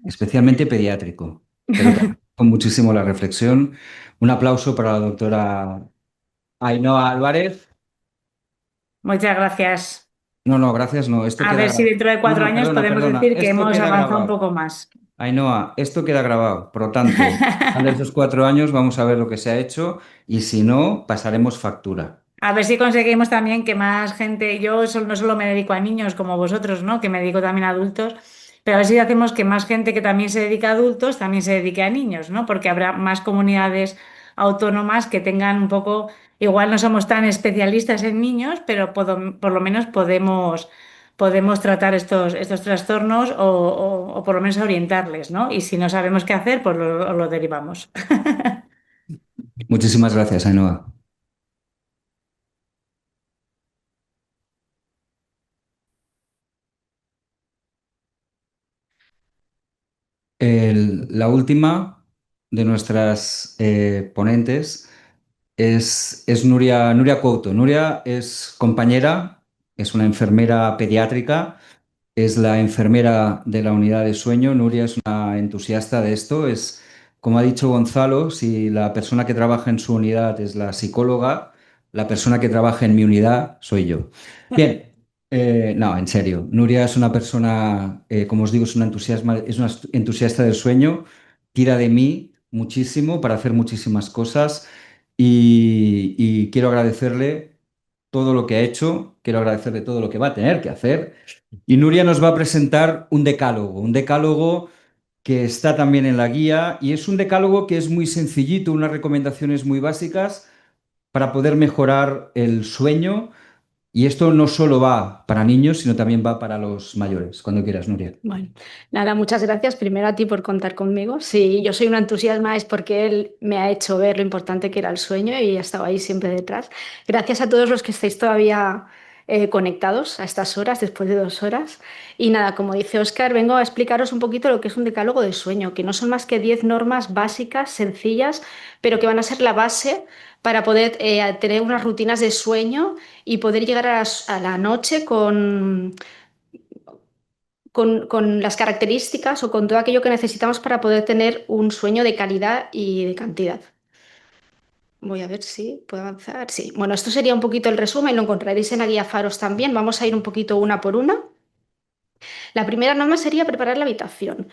[SPEAKER 4] especialmente pediátrico. Pero te agradezco muchísimo la reflexión. Un aplauso para la doctora Ainhoa Álvarez.
[SPEAKER 10] Muchas gracias.
[SPEAKER 4] No, no, gracias, no. Esto
[SPEAKER 10] A
[SPEAKER 4] queda
[SPEAKER 10] ver si
[SPEAKER 4] grabado.
[SPEAKER 10] dentro de
[SPEAKER 4] No,
[SPEAKER 10] 4
[SPEAKER 4] no,
[SPEAKER 10] años
[SPEAKER 4] perdona,
[SPEAKER 10] podemos
[SPEAKER 4] perdona.
[SPEAKER 10] decir que
[SPEAKER 4] Esto
[SPEAKER 10] hemos
[SPEAKER 4] queda
[SPEAKER 10] avanzado un
[SPEAKER 4] grabado.
[SPEAKER 10] poco más.
[SPEAKER 4] Ainhoa, esto queda grabado. Por lo tanto, de esos 4 años vamos a ver lo que se ha hecho y si no, pasaremos factura.
[SPEAKER 10] A ver si conseguimos también que más gente, no solo me dedico a niños como vosotros, ¿no? Que me dedico también a adultos, pero a ver si hacemos que más gente que también se dedica a adultos también se dedique a niños, ¿no? Porque habrá más comunidades autónomas que tengan un poco, igual no somos tan especialistas en niños, pero por lo menos podemos tratar estos trastornos o por lo menos orientarles, ¿no? Y si no sabemos qué hacer, pues lo derivamos.
[SPEAKER 4] Muchísimas gracias, Ainhoa. La última de nuestras ponentes es Nuria Couto. Nuria es compañera, es una enfermera pediátrica, es la enfermera de la unidad de sueño. Nuria es una entusiasta de esto. Como ha dicho Gonzalo, si la persona que trabaja en su unidad es la psicóloga, la persona que trabaja en mi unidad soy yo. Bien, no, en serio. Nuria es una persona, como os digo, es una entusiasta del sueño, tira de mí muchísimo para hacer muchísimas cosas y quiero agradecerle todo lo que ha hecho, quiero agradecerle todo lo que va a tener que hacer. Y Nuria nos va a presentar un decálogo que está también en la guía y es un decálogo que es muy sencillito, unas recomendaciones muy básicas para poder mejorar el sueño. Y esto no solo va para niños, sino también va para los mayores. Cuando quieras, Nuria.
[SPEAKER 5] Bueno, nada, muchas gracias primero a ti por contar conmigo. Si yo soy una entusiasma es porque él me ha hecho ver lo importante que era el sueño y ha estado ahí siempre detrás. Gracias a todos los que estáis todavía conectados a estas horas, después de 2 horas. Y nada, como dice Óscar, vengo a explicaros un poquito lo que es un decálogo de sueño, que no son más que 10 normas básicas, sencillas, pero que van a ser la base para poder tener unas rutinas de sueño y poder llegar a la noche con las características o con todo aquello que necesitamos para poder tener un sueño de calidad y de cantidad. Voy a ver si puedo avanzar. Sí, bueno, esto sería un poquito el resumen, lo encontraréis en la guía Faros también. Vamos a ir un poquito una por una.
[SPEAKER 11] La primera norma sería preparar la habitación.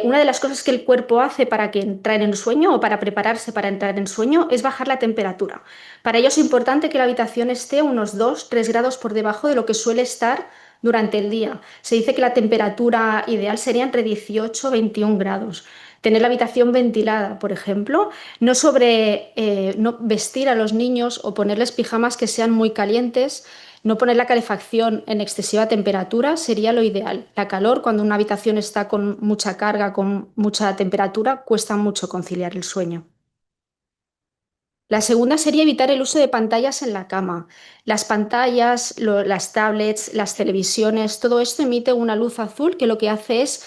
[SPEAKER 11] Una de las cosas que el cuerpo hace para que entrar en sueño o para prepararse para entrar en sueño es bajar la temperatura. Para ello es importante que la habitación esté unos 2-3 grados por debajo de lo que suele estar durante el día. Se dice que la temperatura ideal sería entre 18 y 21 grados. Tener la habitación ventilada, por ejemplo, no vestir a los niños o ponerles pijamas que sean muy calientes. No poner la calefacción en excesiva temperatura sería lo ideal. La calor, cuando una habitación está con mucha carga, con mucha temperatura, cuesta mucho conciliar el sueño. La segunda sería evitar el uso de pantallas en la cama. Las pantallas, las tablets, las televisiones, todo esto emite una luz azul que lo que hace es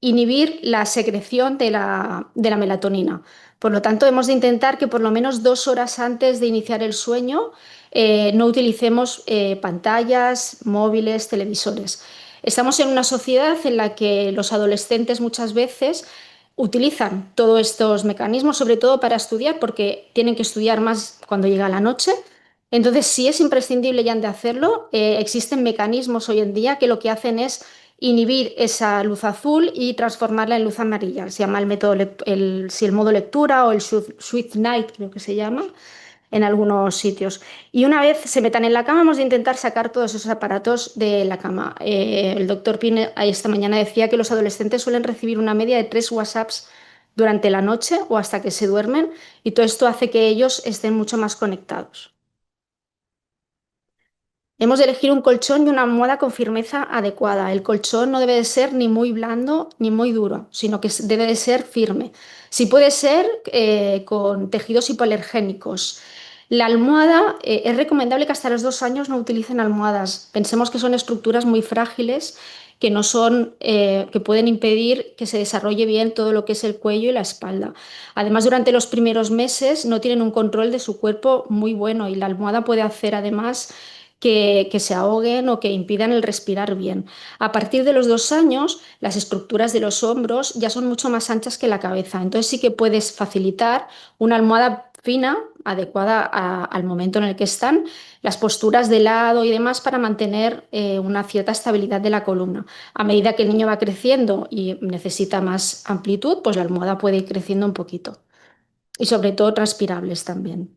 [SPEAKER 11] inhibir la secreción de la melatonina. Por lo tanto, hemos de intentar que por lo menos 2 horas antes de iniciar el sueño no utilicemos pantallas, móviles, televisores. Estamos en una sociedad en la que los adolescentes muchas veces utilizan todos estos mecanismos, sobre todo para estudiar, porque tienen que estudiar más cuando llega la noche. Entonces, si es imprescindible ya de hacerlo, existen mecanismos hoy en día que lo que hacen es inhibir esa luz azul y transformarla en luz amarilla. Se llama el método, el modo lectura o el Sweet Night, creo que se llama, en algunos sitios. Y una vez se metan en la cama, hemos de intentar sacar todos esos aparatos de la cama. El doctor Pine esta mañana decía que los adolescentes suelen recibir una media de 3 WhatsApps durante la noche o hasta que se duermen, y todo esto hace que ellos estén mucho más conectados. Hemos de elegir un colchón y una almohada con firmeza adecuada. El colchón no debe de ser ni muy blando ni muy duro, sino que debe de ser firme. Si puede ser con tejidos hipoalergénicos. La almohada, es recomendable que hasta los 2 años no utilicen almohadas. Pensemos que son estructuras muy frágiles que no son, que pueden impedir que se desarrolle bien todo lo que es el cuello y la espalda. Además, durante los primeros meses no tienen un control de su cuerpo muy bueno, y la almohada puede hacer además que se ahoguen o que impidan el respirar bien. A partir de los 2 años, las estructuras de los hombros ya son mucho más anchas que la cabeza. Entonces sí que puedes facilitar una almohada fina, adecuada al momento en el que están, las posturas de lado y demás, para mantener una cierta estabilidad de la columna. A medida que el niño va creciendo y necesita más amplitud, pues la almohada puede ir creciendo un poquito. Y sobre todo transpirables también.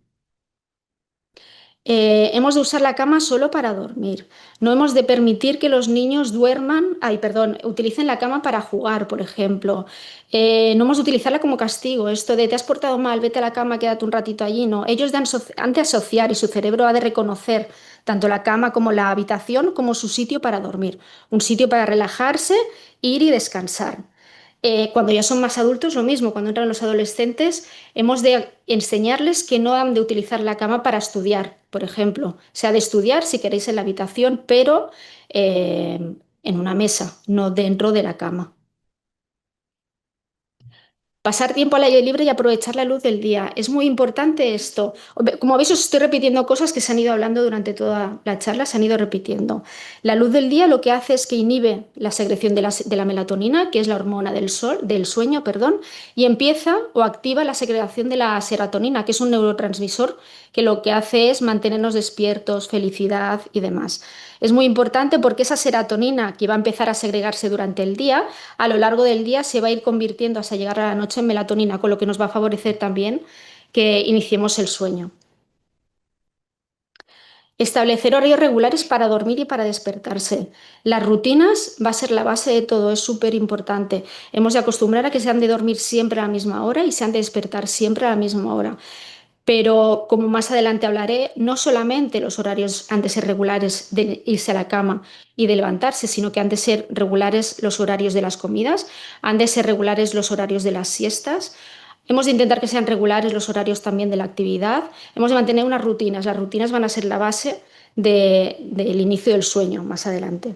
[SPEAKER 11] Hemos de usar la cama solo para dormir. No hemos de permitir que los niños utilicen la cama para jugar, por ejemplo. No hemos de utilizarla como castigo. Esto de te has portado mal, vete a la cama, quédate un ratito allí. No, ellos han de asociar, y su cerebro ha de reconocer tanto la cama como la habitación como su sitio para dormir. Un sitio para relajarse, ir y descansar. Cuando ya son más adultos, lo mismo. Cuando entran los adolescentes, hemos de enseñarles que no han de utilizar la cama para estudiar, por ejemplo. Se ha de estudiar, si queréis, en la habitación, pero en una mesa, no dentro de la cama. Pasar tiempo al aire libre y aprovechar la luz del día. Es muy importante esto. Como veis, os estoy repitiendo cosas que se han ido hablando durante toda la charla, se han ido repitiendo. La luz del día lo que hace es que inhibe la secreción de la melatonina, que es la hormona del sueño, y empieza o activa la secreción de la serotonina, que es un neurotransmisor que lo que hace es mantenernos despiertos, felicidad y demás. Es muy importante porque esa serotonina, que va a empezar a segregarse durante el día, a lo largo del día se va a ir convirtiendo hasta llegar a la noche en melatonina, con lo que nos va a favorecer también que iniciemos el sueño. Establecer horarios regulares para dormir y para despertarse. Las rutinas va a ser la base de todo, es súper importante. Hemos de acostumbrar a que se han de dormir siempre a la misma hora y se han de despertar siempre a la misma hora. Pero, como más adelante hablaré, no solamente los horarios han de ser regulares de irse a la cama y de levantarse, sino que han de ser regulares los horarios de las comidas, han de ser regulares los horarios de las siestas. Hemos de intentar que sean regulares los horarios también de la actividad. Hemos de mantener unas rutinas. Las rutinas van a ser la base del inicio del sueño más adelante.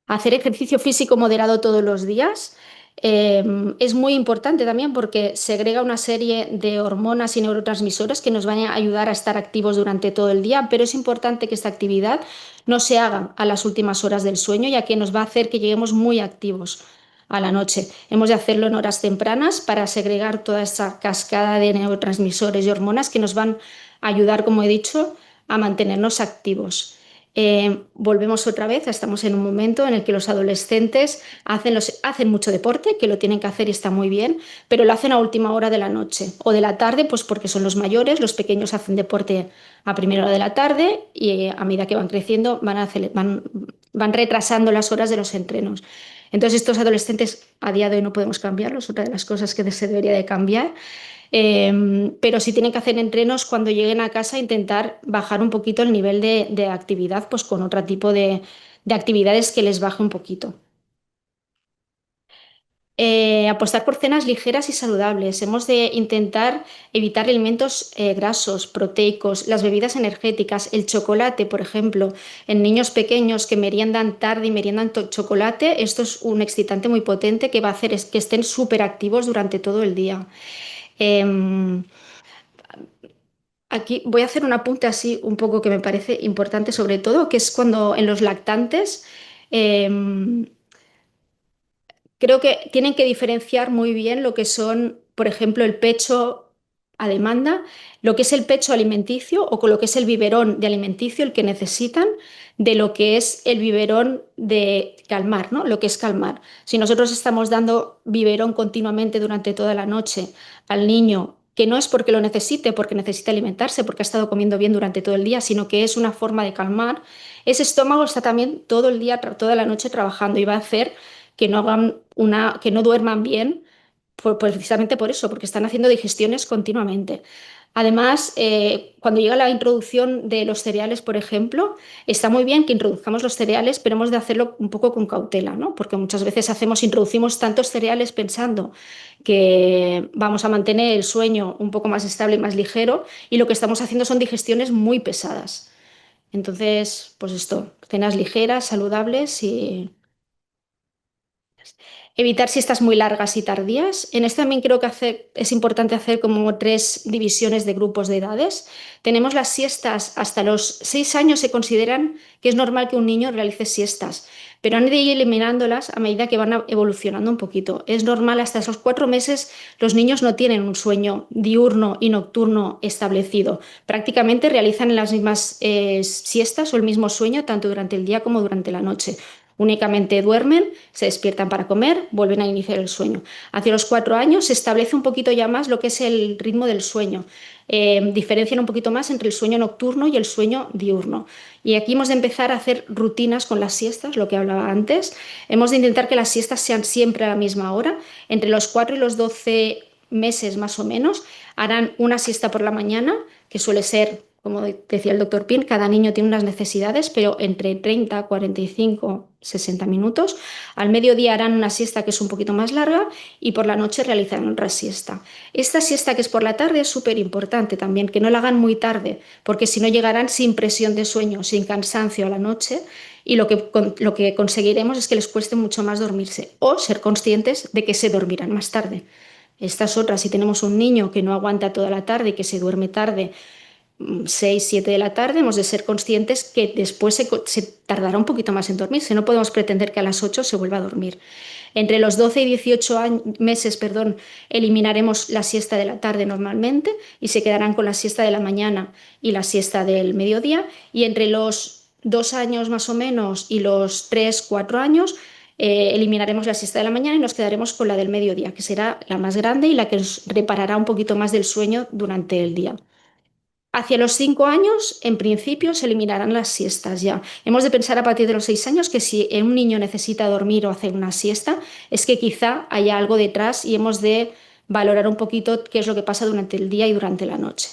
[SPEAKER 11] Hacer ejercicio físico moderado todos los días es muy importante también, porque segrega una serie de hormonas y neurotransmisores que nos van a ayudar a estar activos durante todo el día, pero es importante que esta actividad no se haga a las últimas horas del sueño, ya que nos va a hacer que lleguemos muy activos a la noche. Hemos de hacerlo en horas tempranas para segregar toda esa cascada de neurotransmisores y hormonas que nos van a ayudar, como he dicho, a mantenernos activos. Volvemos otra vez, estamos en un momento en el que los adolescentes hacen mucho deporte, que lo tienen que hacer y está muy bien, pero lo hacen a última hora de la noche o de la tarde, pues porque son los mayores, los pequeños hacen deporte a primera hora de la tarde y a medida que van creciendo van retrasando las horas de los entrenos. Entonces estos adolescentes a día de hoy no podemos cambiarlos, otra de las cosas que se debería de cambiar. Pero si tienen que hacer entrenos cuando lleguen a casa, intentar bajar un poquito el nivel de actividad, pues con otro tipo de actividades que les baje un poquito. Apostar por cenas ligeras y saludables. Hemos de intentar evitar alimentos grasos, proteicos, las bebidas energéticas, el chocolate, por ejemplo, en niños pequeños que meriendan tarde y meriendan chocolate. Esto es un excitante muy potente que va a hacer que estén súper activos durante todo el día. Em, Aquí voy a hacer un apunte así un poco que me parece importante sobre todo, que es cuando en los lactantes creo que tienen que diferenciar muy bien lo que son, por ejemplo, el pecho a demanda, lo que es el pecho alimenticio o con lo que es el biberón de alimenticio, el que necesitan, de lo que es el biberón de calmar, ¿no? Lo que es calmar. Si nosotros estamos dando biberón continuamente durante toda la noche al niño, que no es porque lo necesite, porque necesita alimentarse, porque ha estado comiendo bien durante todo el día, sino que es una forma de calmar, ese estómago está también todo el día, toda la noche trabajando y va a hacer que no duerman bien, precisamente por eso, porque están haciendo digestiones continuamente. Además, cuando llega la introducción de los cereales, por ejemplo, está muy bien que introduzcamos los cereales, pero hemos de hacerlo un poco con cautela, ¿no? Porque muchas veces introducimos tantos cereales pensando que vamos a mantener el sueño un poco más estable y más ligero, y lo que estamos haciendo son digestiones muy pesadas. Entonces, pues esto, cenas ligeras, saludables y evitar siestas muy largas y tardías. En esto también creo que es importante hacer como 3 divisiones de grupos de edades. Tenemos las siestas hasta los 6 años, se consideran que es normal que un niño realice siestas, pero han de ir eliminándolas a medida que van evolucionando un poquito. Es normal, hasta esos 4 meses los niños no tienen un sueño diurno y nocturno establecido. Prácticamente realizan las mismas siestas o el mismo sueño tanto durante el día como durante la noche. Únicamente duermen, se despiertan para comer, vuelven a iniciar el sueño. Hacia los 4 años se establece un poquito ya más lo que es el ritmo del sueño. Diferencian un poquito más entre el sueño nocturno y el sueño diurno. Y aquí hemos de empezar a hacer rutinas con las siestas, lo que hablaba antes. Hemos de intentar que las siestas sean siempre a la misma hora. Entre los 4 y los 12 meses más o menos harán una siesta por la mañana, que suele ser, como decía el doctor Pin, cada niño tiene unas necesidades, pero entre 30, 45, 60 minutos. Al mediodía harán una siesta que es un poquito más larga y por la noche realizarán otra siesta. Esta siesta que es por la tarde es súper importante también, que no la hagan muy tarde, porque si no llegarán sin presión de sueño, sin cansancio a la noche, y lo que conseguiremos es que les cueste mucho más dormirse o ser conscientes de que se dormirán más tarde. Estas otras, si tenemos un niño que no aguanta toda la tarde y que se duerme tarde, 6, 7 de la tarde, hemos de ser conscientes que después se tardará un poquito más en dormirse. No podemos pretender que a las 8 se vuelva a dormir. Entre los 12 y 18 meses, eliminaremos la siesta de la tarde normalmente y se quedarán con la siesta de la mañana y la siesta del mediodía. Y entre los 2 años más o menos y los 3, 4 años, eliminaremos la siesta de la mañana y nos quedaremos con la del mediodía, que será la más grande y la que nos reparará un poquito más del sueño durante el día. Hacia los 5 años, en principio, se eliminarán las siestas ya. Hemos de pensar a partir de los 6 años que si un niño necesita dormir o hacer una siesta, es que quizá haya algo detrás y hemos de valorar un poquito qué es lo que pasa durante el día y durante la noche.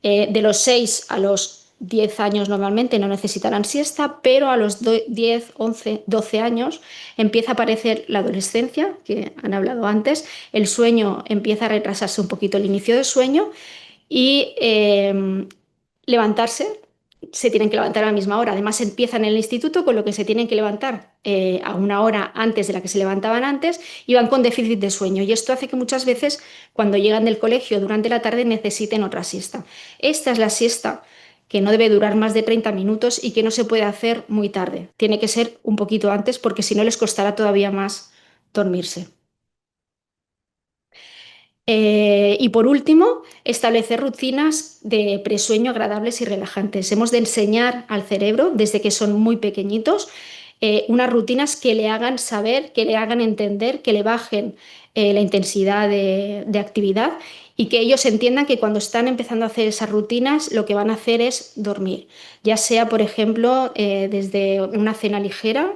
[SPEAKER 11] De los 6 a los 10 años normalmente no necesitarán siesta, pero a los 10, 11, 12 años empieza a aparecer la adolescencia, que han hablado antes, el sueño empieza a retrasarse un poquito, el inicio del sueño, y levantarse, se tienen que levantar a la misma hora. Además, empiezan en el instituto, con lo que se tienen que levantar a una hora antes de la que se levantaban antes y van con déficit de sueño. Y esto hace que muchas veces, cuando llegan del colegio durante la tarde, necesiten otra siesta. Esta es la siesta que no debe durar más de 30 minutos y que no se puede hacer muy tarde. Tiene que ser un poquito antes porque si no les costará todavía más dormirse. Y por último, establecer rutinas de presueño agradables y relajantes. Hemos de enseñar al cerebro, desde que son muy pequeñitos, unas rutinas que le hagan saber, que le hagan entender, que le bajen la intensidad de actividad y que ellos entiendan que cuando están empezando a hacer esas rutinas, lo que van a hacer es dormir. Ya sea, por ejemplo, desde una cena ligera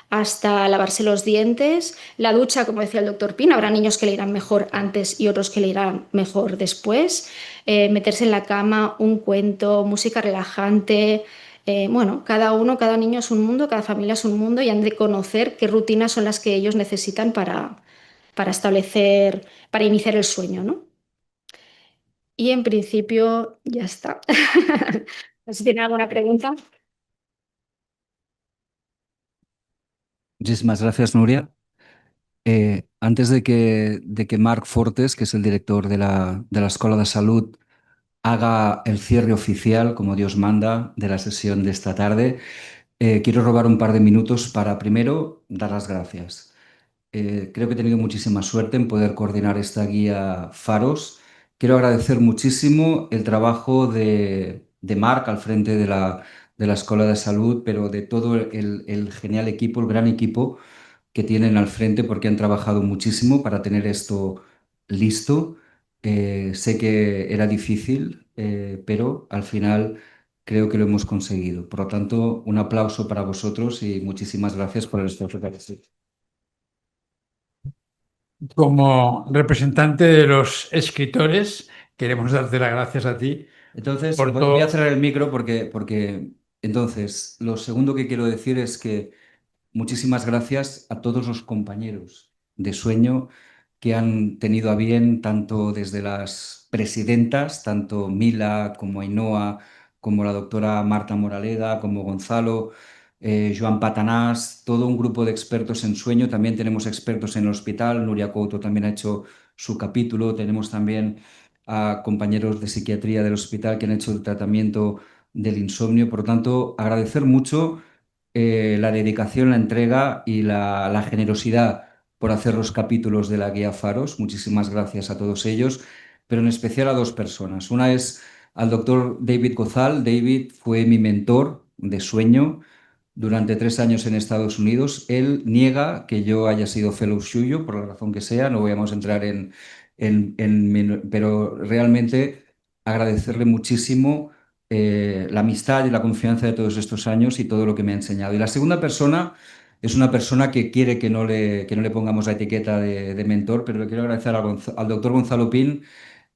[SPEAKER 11] hasta lavarse los dientes, la ducha, como decía el doctor Pin, habrá niños que le irán mejor antes y otros que le irán mejor después, meterse en la cama, un cuento, música relajante. Bueno, cada niño es un mundo, cada familia es un mundo y han de conocer qué rutinas son las que ellos necesitan para establecer, para iniciar el sueño, ¿no? Y en principio ya está. No sé si tienen alguna pregunta.
[SPEAKER 4] Muchísimas gracias, Nuria. Antes de que Marc Fortes, que es el director de la Escuela de Salud, haga el cierre oficial, como Dios manda, de la sesión de esta tarde, quiero robar un par de minutos para primero dar las gracias. Creo que he tenido muchísima suerte en poder coordinar esta guía Faros. Quiero agradecer muchísimo el trabajo de Marc al frente de la Escuela de Salud, pero de todo el genial equipo, el gran equipo que tienen al frente, porque han trabajado muchísimo para tener esto listo. Sé que era difícil, pero al final creo que lo hemos conseguido. Por lo tanto, un aplauso para vosotros y muchísimas gracias por el esfuerzo que habéis hecho.
[SPEAKER 6] Como representante de los escritores, queremos darte las gracias a ti
[SPEAKER 4] Entonces,
[SPEAKER 6] por
[SPEAKER 4] voy a
[SPEAKER 6] todo.
[SPEAKER 4] cerrar el micro porque entonces, lo segundo que quiero decir es que muchísimas gracias a todos los compañeros de sueño que han tenido a bien, tanto desde las presidentas, tanto Mila como Ainhoa, como la doctora Marta Moraleda, como Gonzalo, Joan Patanás, todo un grupo de expertos en sueño. También tenemos expertos en el hospital. Nuria Couto también ha hecho su capítulo. Tenemos también a compañeros de psiquiatría del hospital que han hecho el tratamiento del insomnio. Por lo tanto, agradecer mucho la dedicación, la entrega y la generosidad por hacer los capítulos de la guía Faros. Muchísimas gracias a todos ellos, pero en especial a dos personas. Una es al doctor David Gozal. David fue mi mentor de sueño durante 3 años en Estados Unidos. Él niega que yo haya sido fellow suyo, por la razón que sea. No vamos a entrar pero realmente agradecerle muchísimo la amistad y la confianza de todos estos años y todo lo que me ha enseñado. Y la segunda persona es una persona que quiere que no le pongamos la etiqueta de mentor, pero le quiero agradecer al doctor Gonzalo Pin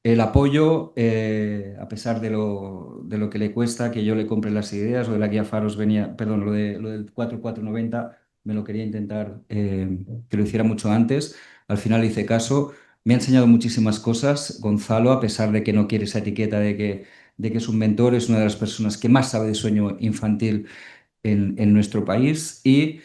[SPEAKER 4] el apoyo, a pesar de lo que le cuesta que yo le compre las ideas. Lo de la guía Faros venía, perdón, lo del 4490 me lo quería intentar que lo hiciera mucho antes. Al final hice caso. Me ha enseñado muchísimas cosas. Gonzalo, a pesar de que no quiere esa etiqueta de que es un mentor, es una de las personas que más sabe de sueño infantil en nuestro país. Y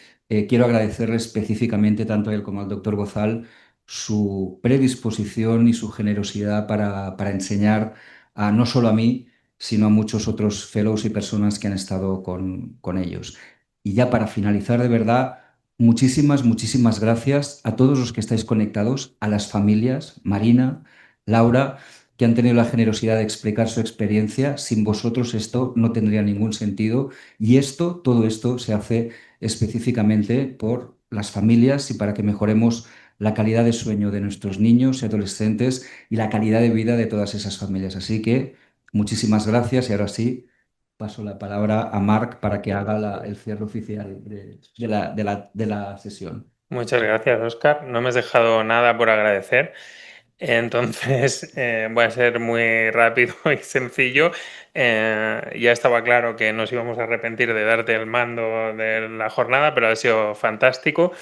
[SPEAKER 4] quiero agradecerle específicamente tanto a él como al doctor Gozal su predisposición y su generosidad para enseñar no solo a mí, sino a muchos otros fellows y personas que han estado con ellos. Y ya para finalizar, de verdad, muchísimas, muchísimas gracias a todos los que estáis conectados, a las familias, Marina, Laura, que han tenido la generosidad de explicar su experiencia. Sin vosotros esto no tendría ningún sentido. Y todo esto se hace específicamente por las familias y para que mejoremos la calidad de sueño de nuestros niños y adolescentes y la calidad de vida de todas esas familias. Así que muchísimas gracias y ahora sí paso la palabra a Marc para que haga el cierre oficial de la sesión.
[SPEAKER 1] Muchas gracias, Óscar. No me has dejado nada por agradecer. Entonces, voy a ser muy rápido y sencillo. Ya estaba claro que nos íbamos a arrepentir de darte el mando de la jornada, pero ha sido fantástico.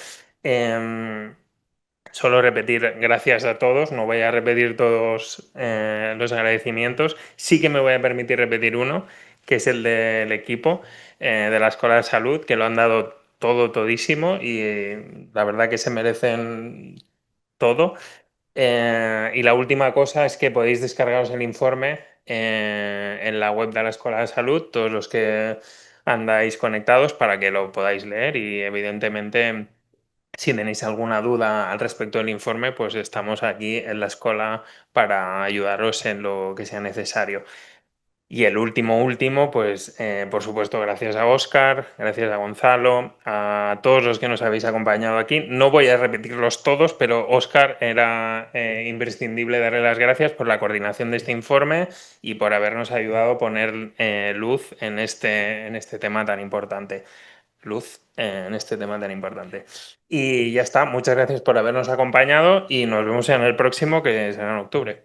[SPEAKER 1] Solo repetir gracias a todos, no voy a repetir todos los agradecimientos. Sí que me voy a permitir repetir uno, que es el del equipo de la Escuela de Salud, que lo han dado todo, todísimo y la verdad que se merecen todo. Y la última cosa es que podéis descargaros el informe en la web de la Escuela de Salud, todos los que andáis conectados, para que lo podáis leer y evidentemente Si tenéis alguna duda al respecto del informe, pues estamos aquí en la escuela para ayudaros en lo que sea necesario. Y el último, pues por supuesto, gracias a Óscar, gracias a Gonzalo, a todos los que nos habéis acompañado aquí. No voy a repetirlos todos, pero Óscar era imprescindible darle las gracias por la coordinación de este informe y por habernos ayudado a poner luz en este tema tan importante. En este tema tan importante. Y ya está, muchas gracias por habernos acompañado y nos vemos en el próximo, que será en octubre.